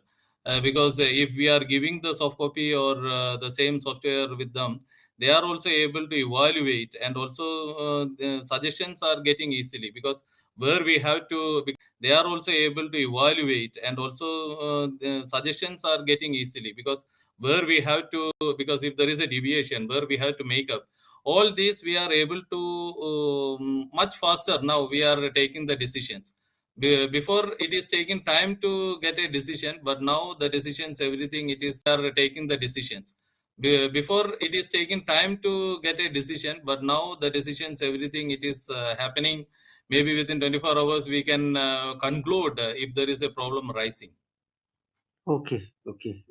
Because if we are giving the soft copy or the same software with them, they are also able to evaluate, and also suggestions are getting easily because where we have to they are also able to evaluate, and also suggestions are getting easily because where we have to, because if there is a deviation where we have to make up all these, we are able to much faster. Now we are taking the decisions. Before it is taking time to get a decision, but now the decisions, everything it is are taking the decisions. Before it is taking time to get a decision, but now the decisions, everything it is happening. Maybe within 24 hours we can conclude if there is a problem rising. okay,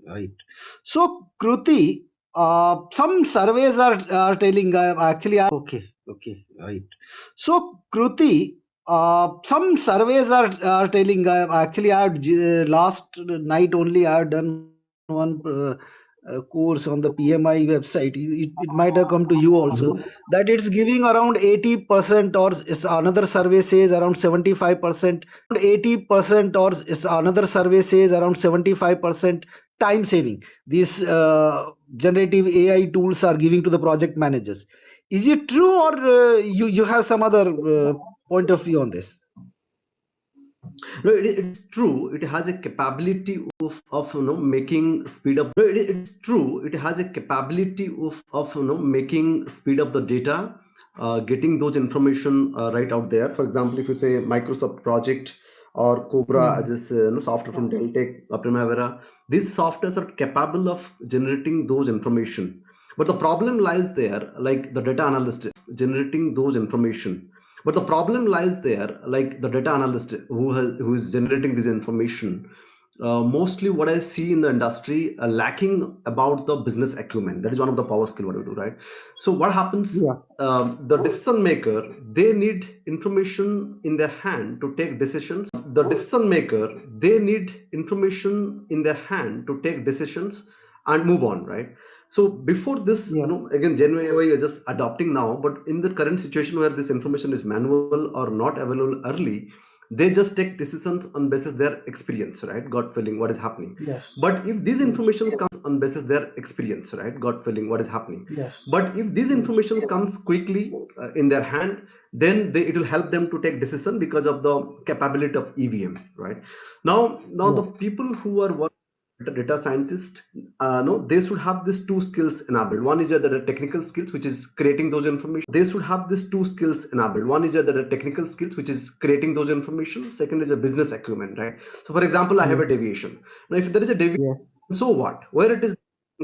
right. So, Kruti, some surveys are telling actually, okay, right. So, Kruti, some surveys are telling actually, I have last night only I have done one course on the PMI website. It might have come to you also that it's giving around 80%, or is another survey says around 75%. 80%, or is another survey says around 75% time saving these generative AI tools are giving to the project managers. Is it true, or you have some other point of view on this? No, it's true. It has a capability of making speed up. No, it's true. It has a capability of making speed up the data, getting those information right out there. For example, if you say Microsoft project or Cobra, as Hmm. is software from Deltec, Primavera, these softwares are capable of generating those information. But the problem lies there, like the data analyst generating those information. But the problem lies there, like the data analyst who is generating this information. Mostly, what I see in the industry lacking about the business acumen. That is one of the power skill what we do, right? So what happens? Yeah. The decision maker, they need information in their hand to take decisions. The decision maker, they need information in their hand to take decisions and move on, right? So before this, Yeah. again, genuine AI you're just adopting now, but in the current situation where this information is manual or not available early, they just take decisions on basis their experience, right? Gut feeling what is happening. Yeah. But if this Yes. information comes on basis their experience, right? Gut feeling what is happening. Yeah. But if this Yes. information comes quickly in their hand, then it will help them to take decision because of the capability of EVM, right? Now Yeah. the people who are working data scientist, no, they should have these two skills enabled. One is the technical skills, which is creating those information. They should have these two skills enabled. One is the technical skills, which is creating those information. Second is a business acumen, right? So for example, I have a Mm. deviation. Now if there is a deviation, Yeah. so what, where it is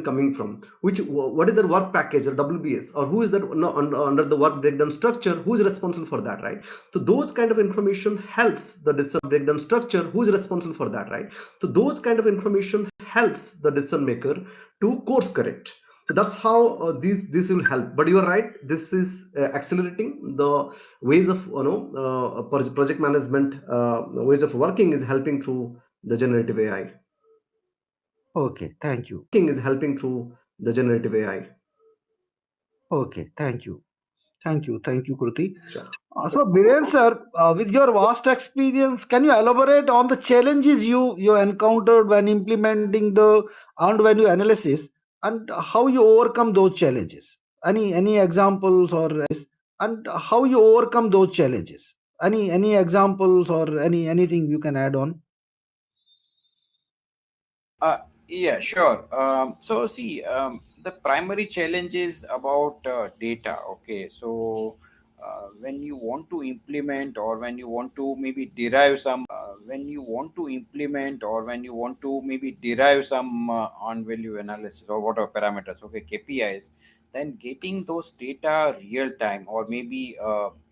coming from, which, what is the work package or WBS, or who is that, no, under the work breakdown structure, who is responsible for that, right? So those kind of information helps the decision breakdown structure, who is responsible for that, right? So those kind of information helps the decision maker to course correct. So that's how this will help. But you are right, this is accelerating the ways of, project management, ways of working is helping through the generative AI. Okay. Thank you. Is helping through the generative AI. Okay. Thank you. Thank you. Thank you, Kruti. Sure. So, Biren sir, with your vast experience, can you elaborate on the challenges you encountered when implementing the earned value analysis and how you overcome those challenges? Any examples or and how you overcome those challenges? Any examples or anything you can add on? Yeah, sure. So see, the primary challenge is about data. Okay, so when you want to implement or when you want to maybe derive some on value analysis or whatever parameters, okay, KPIs, then getting those data real time or maybe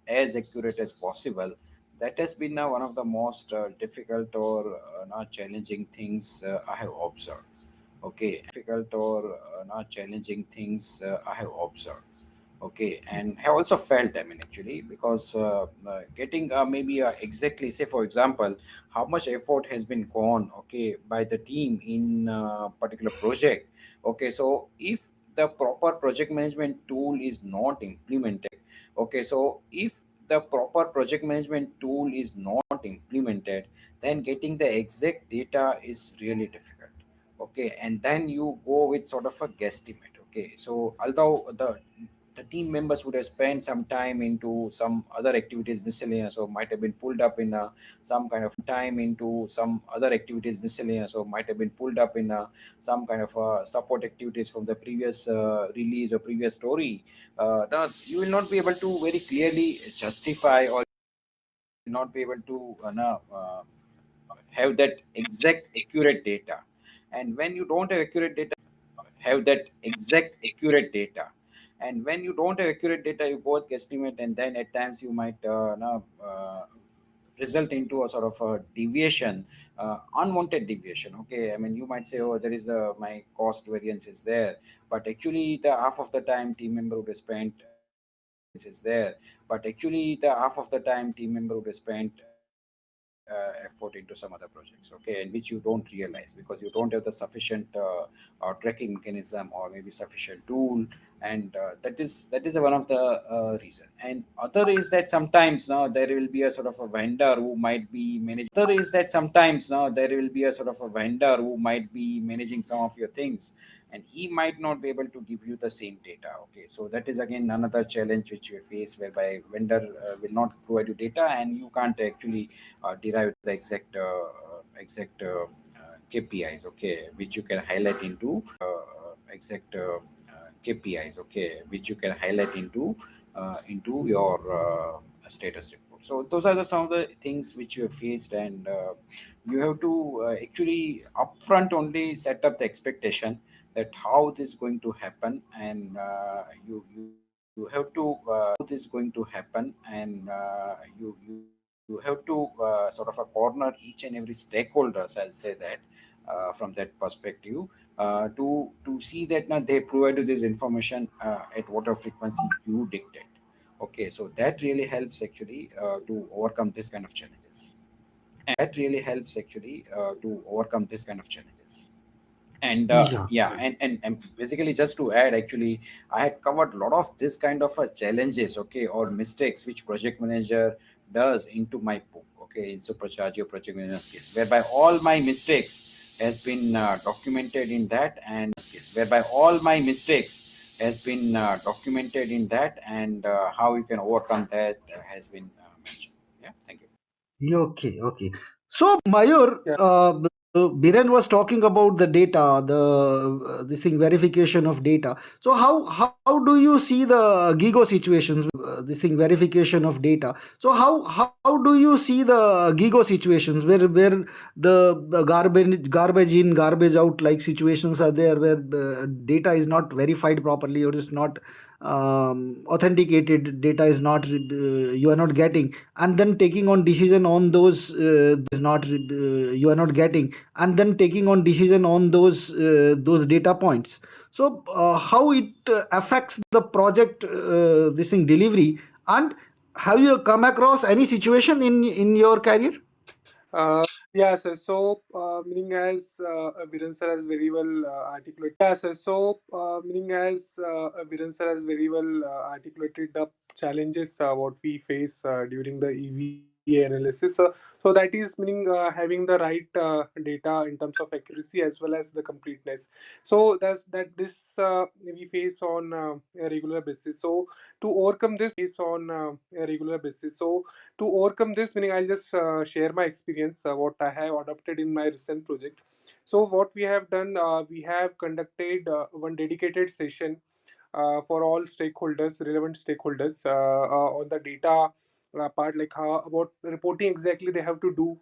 as accurate as possible, that has been one of the most difficult or not challenging things I have observed. Not challenging things I have observed. Okay, and have also felt, I mean, actually, because getting maybe exactly, say, for example, how much effort has been gone, okay, by the team in particular project. Okay, so if the proper project management tool is not implemented, okay, so if the proper project management tool is not implemented, then getting the exact data is really difficult. Okay, and then you go with sort of a guesstimate. Okay, so although the team members would have spent some time into some other activities miscellaneous or might have been pulled up in some kind of support activities from the previous release or previous story. Now you will not be able to very clearly justify or not be able to have that exact accurate data. And when you don't have that exact accurate data, and when you don't have accurate data, you both guesstimate, and then at times you might result into a sort of a deviation, unwanted deviation. Okay, I mean, you might say, oh, there is a my cost variance is there, but actually the half of the time team member would have spent effort into some other projects, okay, and which you don't realize because you don't have the sufficient tracking mechanism or maybe sufficient tool. And that is one of the reason. And other is that sometimes there will be a sort of a vendor who might be managing some of your things, and he might not be able to give you the same data. Okay, so that is again another challenge which you face, whereby vendor will not provide you data and you can't actually derive the exact KPIs, okay, which you can highlight into exact KPIs, okay, which you can highlight into your status report. So those are some of the things which you have faced, and you have to actually upfront only set up the expectation that how this is going to happen, and you have to sort of corner each and every stakeholders, I'll say that, from that perspective, to see that now they provide you this information at whatever frequency you dictate. Okay, so that really helps actually to overcome this kind of challenges. And Yeah. yeah, and basically, just to add, actually, I had covered a lot of this kind of challenges, okay, or mistakes which project manager does into my book, okay, in Supercharge Your Project Management Skills, whereby all my mistakes has been documented in that, and whereby all my mistakes has been documented in that, and how you can overcome that has been mentioned. Yeah, thank you. Yeah, okay, okay. So, Mayur, Yeah. Biren was talking about the data, the this thing verification of data. So, how do you see the GIGO situations? This thing verification of data. So, how do you see the GIGO situations where the garbage in garbage out like situations are there where the data is not verified properly or is not authenticated, data is not you are not getting, and then taking on decision on those is not you are not getting, and then taking on decision on those data points. So how it affects the project this thing delivery, and have you come across any situation in your career? Uh, yeah, sir. So, meaning as Viren sir has very well articulated. Yeah, sir. So, meaning as Viren sir has very well articulated the challenges what we face during the EVA analysis. So that is meaning having the right data in terms of accuracy as well as the completeness. So that's that this we face on a regular basis. So to overcome this on a regular basis. So to overcome this, meaning I'll just share my experience what I have adopted in my recent project. So what we have done, we have conducted one dedicated session for all stakeholders, relevant stakeholders, on the data part, like how about reporting exactly they have to do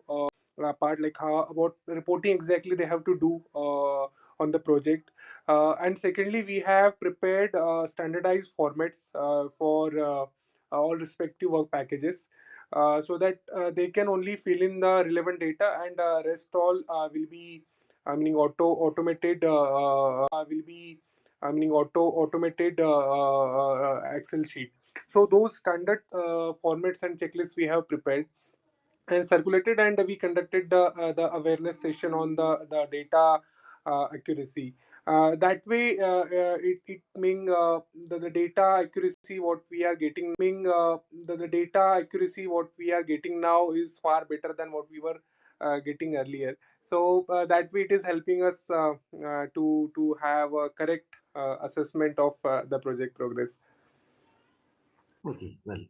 part, like how about reporting exactly they have to do on the project. And secondly, we have prepared standardized formats for all respective work packages, so that they can only fill in the relevant data, and rest all will be meaning automated will be meaning automated Excel sheet. So those standard formats and checklists we have prepared and circulated, and we conducted the awareness session on the data accuracy. That way, it mean the data accuracy what we are getting the data accuracy what we are getting now is far better than what we were getting earlier. So that way, it is helping us to have a correct assessment of the project progress. Okay, well.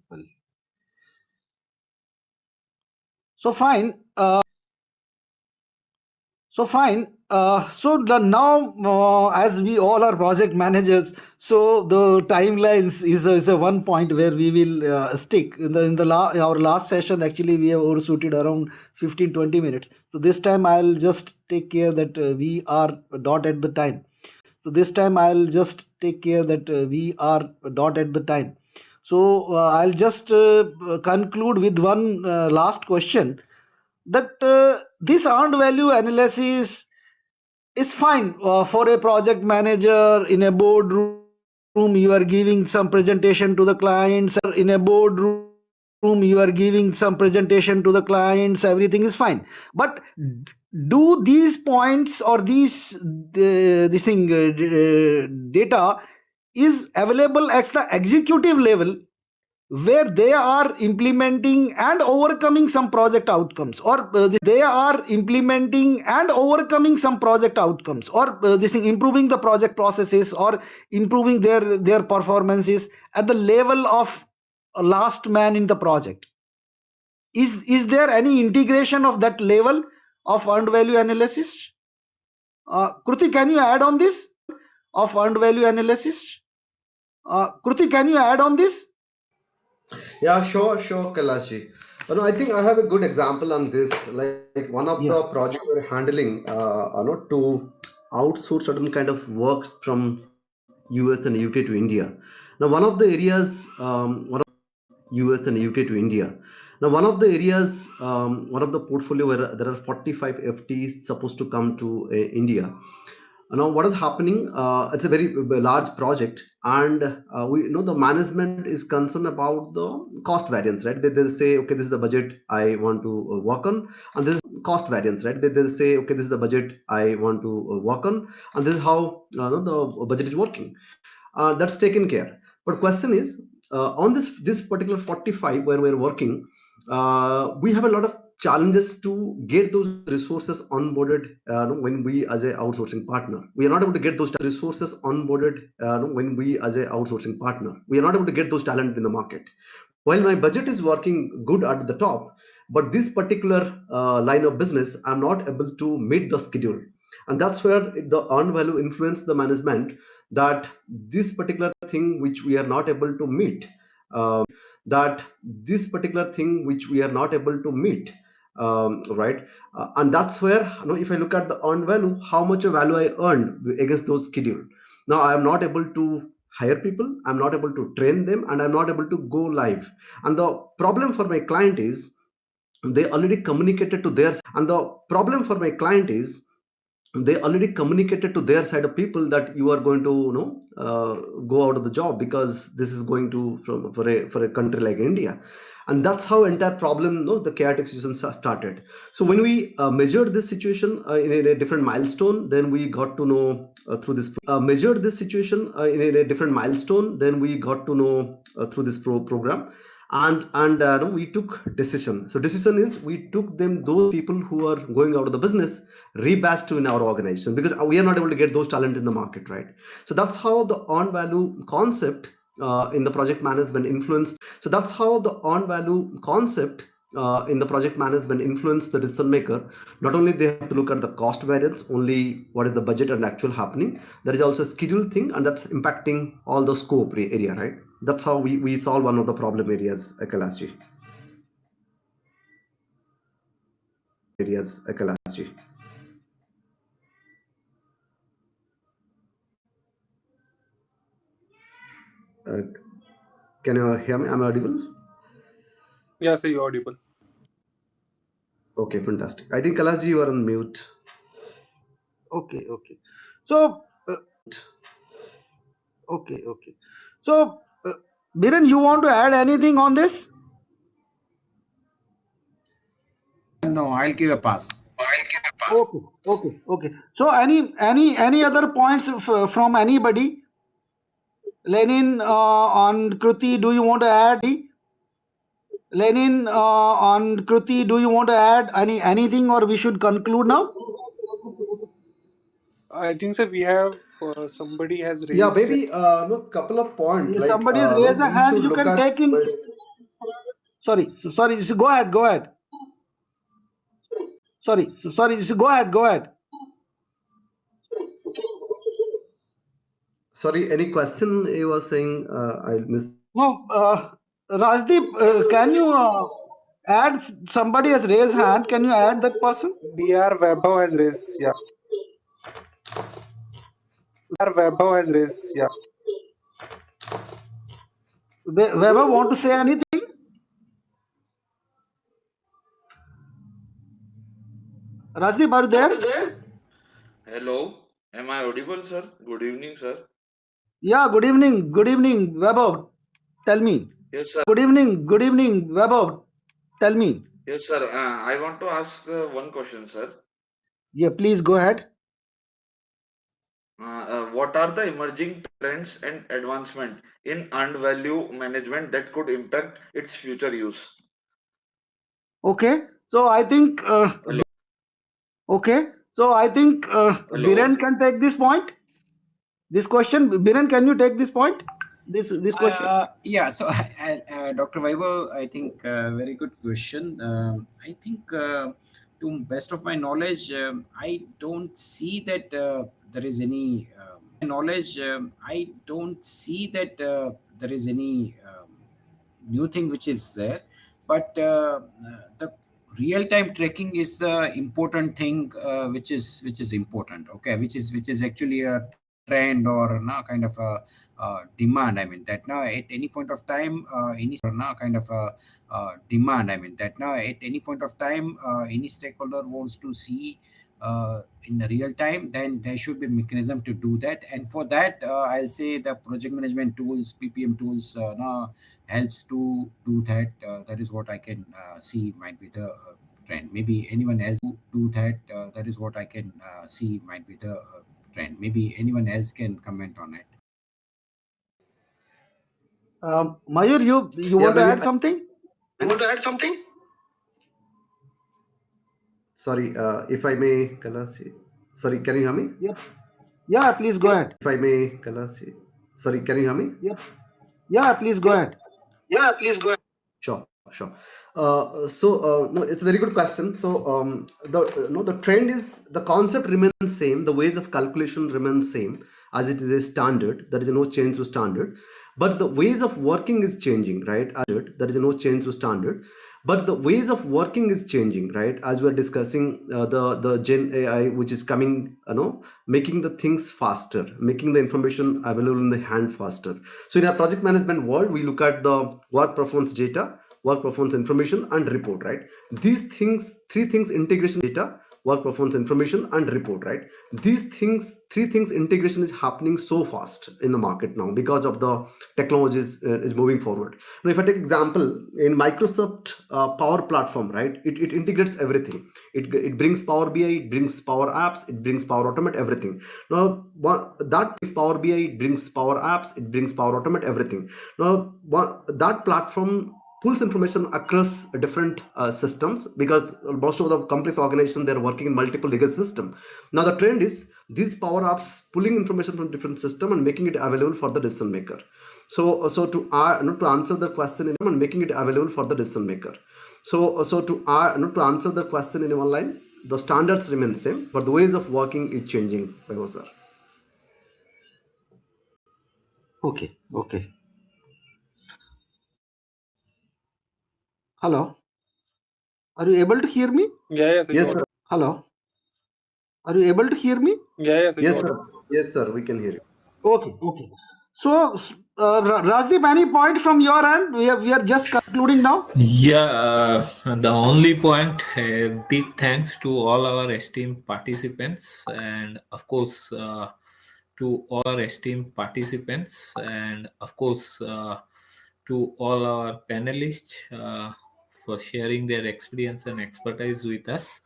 So fine. Now, as we all are project managers, so the timelines is a one point where we will stick. Our last session, actually, we have overshooted around 15-20 minutes. So this time I'll just take care that we are dot at the time. So this time I'll just take care that we are dot at the time. So I'll just conclude with one last question, that this earned value analysis is fine for a project manager in a boardroom. You are giving some presentation to the clients. In a boardroom, you are giving some presentation to the clients. Everything is fine. But do these points or this thing data is available at the executive level, where they are implementing and overcoming some project outcomes, or they are implementing and overcoming some project outcomes, or this thing improving the project processes, or improving their performances at the level of a last man in the project? Is there any integration of that level of earned value analysis? Kruti, can you add on this of earned value analysis? Kruti, can you add on this? Yeah, sure, Kailashi. No, I think I have a good example on this. Like one of the Yeah. projects we're handling, to outsource certain kind of works from US and UK to India. Now, one of the areas, US and UK to India. Now, one of the portfolio where there are 45 FTs supposed to come to India. Now, what is happening? It's a very large project, and we know the management is concerned about the cost variance, right? They say, okay, this is the budget I want to work on, and this is cost variance, right? They say, okay, this is the budget I want to work on, and this is how the budget is working. That's taken care. But question is, on this particular 45 where we're working, we have a lot of challenges to get those resources onboarded when we as a outsourcing partner. We are not able to get those resources onboarded when we as a outsourcing partner. We are not able to get those talent in the market. While my budget is working good at the top, but this particular line of business, I'm not able to meet the schedule. And that's where the earned value influence the management, that this particular thing which we are not able to meet, that this particular thing which we are not able to meet, right? And that's where, if I look at the earned value, how much of value I earned against those schedule. Now I am not able to hire people, I'm not able to train them, and I'm not able to go live. And the problem for my client is they already communicated to their, and the problem for my client is they already communicated to their side of people that you are going to go out of the job, because this is going to for a country like India. And that's how entire problem, the chaotic situations started. So when we measured this situation in a different milestone, then we got to know through this measured this situation in a different milestone, then we got to know through this program. And no, we took decision. So decision is, we took them, those people who are going out of the business, rebadged in our organization, because we are not able to get those talent in the market, right? So that's how the on value concept in the project management influenced. So that's how the on value concept in the project management influence the decision maker. Not only they have to look at the cost variance, only what is the budget and actual happening, there is also a schedule thing, and that's impacting all the scope area, right? That's how we solve one of the problem areas, Kailash ji. Uh, can you hear me? Am I audible? Yeah, sir, you're audible. Okay, fantastic. I think Kailash ji, you are on mute. Okay. So, okay. So, Biren, you want to add anything on this? No, I'll give a pass. Okay. So, any other points from anybody? Lenin, on Kruti, do you want to add? Lenin, on Kruti, do you want to add anything, or we should conclude now? I think, sir, we have somebody has Yeah, raised their. maybe no, couple of points If like somebody has no, raised a we hand, should you look can at. take in. Sorry. So go ahead. Sorry. So go ahead. Sorry, any question you were saying? I missed. No, Rajdeep, can you add somebody has raised hand? Can you add that person? Dr. Vaibhav has raised. Yeah. Vaibhav has raised. Yeah. Weber want to say anything? Rajdeep, are you there? Hello, am I audible, sir? Good evening, sir. Yeah. Good evening. Weber, tell me. Yes, sir. Good evening, Weber. Tell me. Yes, sir. I want to ask one question, sir. Yeah, please go ahead. What are the emerging trends and advancement in earned value management that could impact its future use? Okay. So I think. Hello. Okay. So I think Hello. Biren can take this point. This question, Biren, can you take this point? This question. Yeah, so Dr. Weber, I think very good question. I think, to best of my knowledge, I don't see that there is any new thing which is there, but the real-time tracking is the important thing, which is important. Okay, which is actually a trend or kind of a demand. I mean that now at any point of time, any point of time, any stakeholder wants to see in the real time, then there should be a mechanism to do that. And for that, I'll say the project management tools, PPM tools, now helps to do that. That is what I can see might be the trend. Maybe anyone else do that. That is what I can see might be the trend. Maybe anyone else can comment on it. Mayur, you Yeah, want to maybe add something? you want to add something? Sorry, if I may, Kalasi. Sorry, can you hear me? Yep. Yeah, please go ahead. If I may, Kalasi. Sorry, can you hear me? Yep. Yeah, please go ahead. Yeah, please go ahead. Sure, sure. No, it's a very good question. So, the trend is the concept remains same. The ways of calculation remains same as it is a standard. There is no change to standard, but the ways of working is changing, right? There is no change to standard, but the ways of working is changing, right? As we are discussing the Gen AI, which is coming, making the things faster, making the information available in the hand faster. So in our project management world, we look at the work performance data, work performance information, and report, right? These things, three things, integration data, work performance information, and report, right? These things, three things integration is happening so fast in the market now because of the technologies is moving forward. Now, if I take example in Microsoft Power Platform, right? It integrates everything. It brings Power BI, it brings Power Apps, it brings Power Automate, everything. Now, that Power BI, it brings Power Apps, it brings Power Automate, everything. Now, that platform pulls information across different systems, because most of the complex organization, they're working in multiple legacy system. Now the trend is these Power Apps pulling information from different system and making it available for the decision maker. To answer the question and making it available for the decision maker. To answer the question in one line, the standards remain same, but the ways of working is changing, sir. Okay. Okay. Hello. Are you able to hear me? Yeah, sir. Yes, sir. Hello. Are you able to hear me? Yeah, sir. Yes, sir. Yes, sir. We can hear you. Okay. Okay. So, Rajdeep, any point from your end? We are just concluding now. Yeah, the only point, big thanks to all our esteemed participants, and of course, to all our esteemed participants, and of course, to all our panelists for sharing their experience and expertise with us.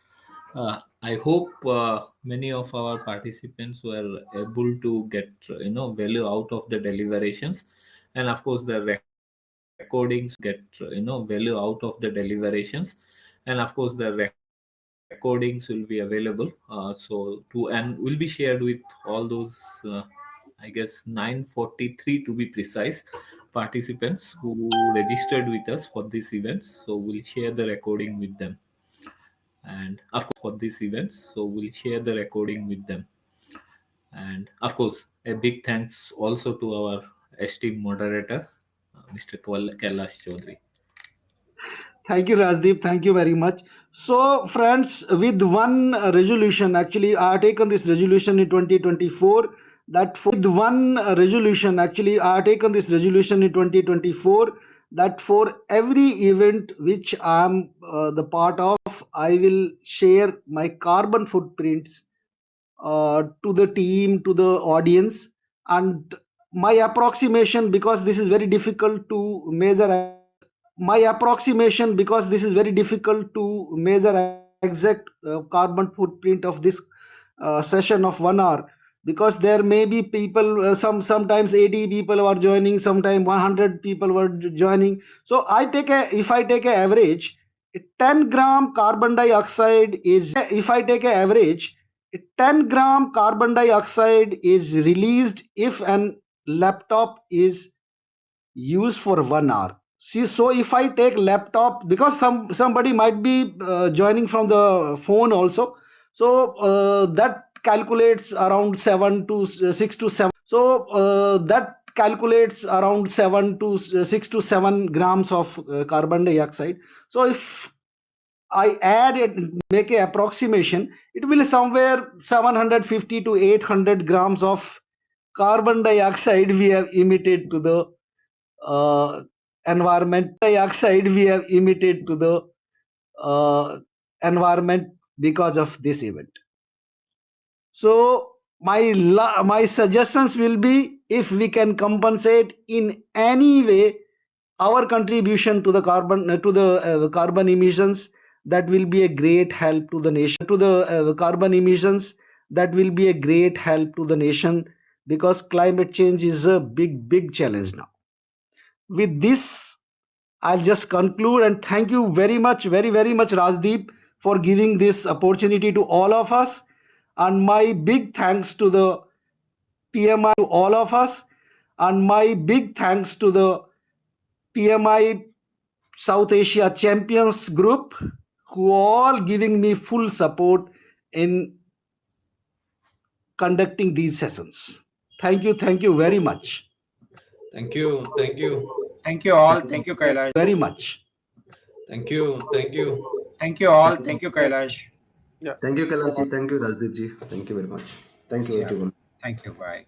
I hope many of our participants were able to get value out of the deliberations, and of course the recordings get value out of the deliberations, and of course the recordings will be available. And will be shared with all those. I guess 943 to be precise participants who registered with us for this event. So we'll share the recording with them, and of course for this event, so we'll share the recording with them. And of course a big thanks also to our esteemed moderator, Mr. Kailash Chaudhary. Thank you, Rajdeep. Thank you very much. So, friends, with one resolution, actually, I have taken this resolution in 2024. That for every event which I am the part of, I will share my carbon footprints to the team, to the audience, and my approximation, because this is very difficult to measure. My approximation, because this is very difficult to measure exact carbon footprint of this session of 1 hour, because there may be people, sometimes 80 people are joining, sometimes 100 people were joining. So if I take a average, 10 gram carbon dioxide is if I take a average, 10 gram carbon dioxide is released if an laptop is used for 1 hour. See, so if I take laptop, because somebody might be joining from the phone also, so that calculates around 7 to 6 to 7. So that calculates around 7 to 6 to 7 grams of carbon dioxide. So if I add it, make a approximation, it will somewhere 750 to 800 grams of carbon dioxide we have emitted to the uh, environment because of this event. So my suggestions will be, if we can compensate in any way our contribution to the carbon emissions, that will be a great help to the nation, because climate change is a big challenge now. With this, I'll just conclude, and thank you very much, very much, Rajdeep, for giving this opportunity to all of us. And my big thanks to the PMI, to all of us. And my big thanks to the PMI South Asia Champions Group, who all giving me full support in conducting these sessions. Thank you very much. Thank you. Thank you. Thank you all. Thank Thank you, Thank Kailash. you very much. Thank you. Thank you. Thank you all. you. Thank you, Kailash. Yeah. Thank you, Kailash ji. Thank you, Rajdeep ji. Thank you very much. Thank you, Yeah. everyone. Thank you. Bye.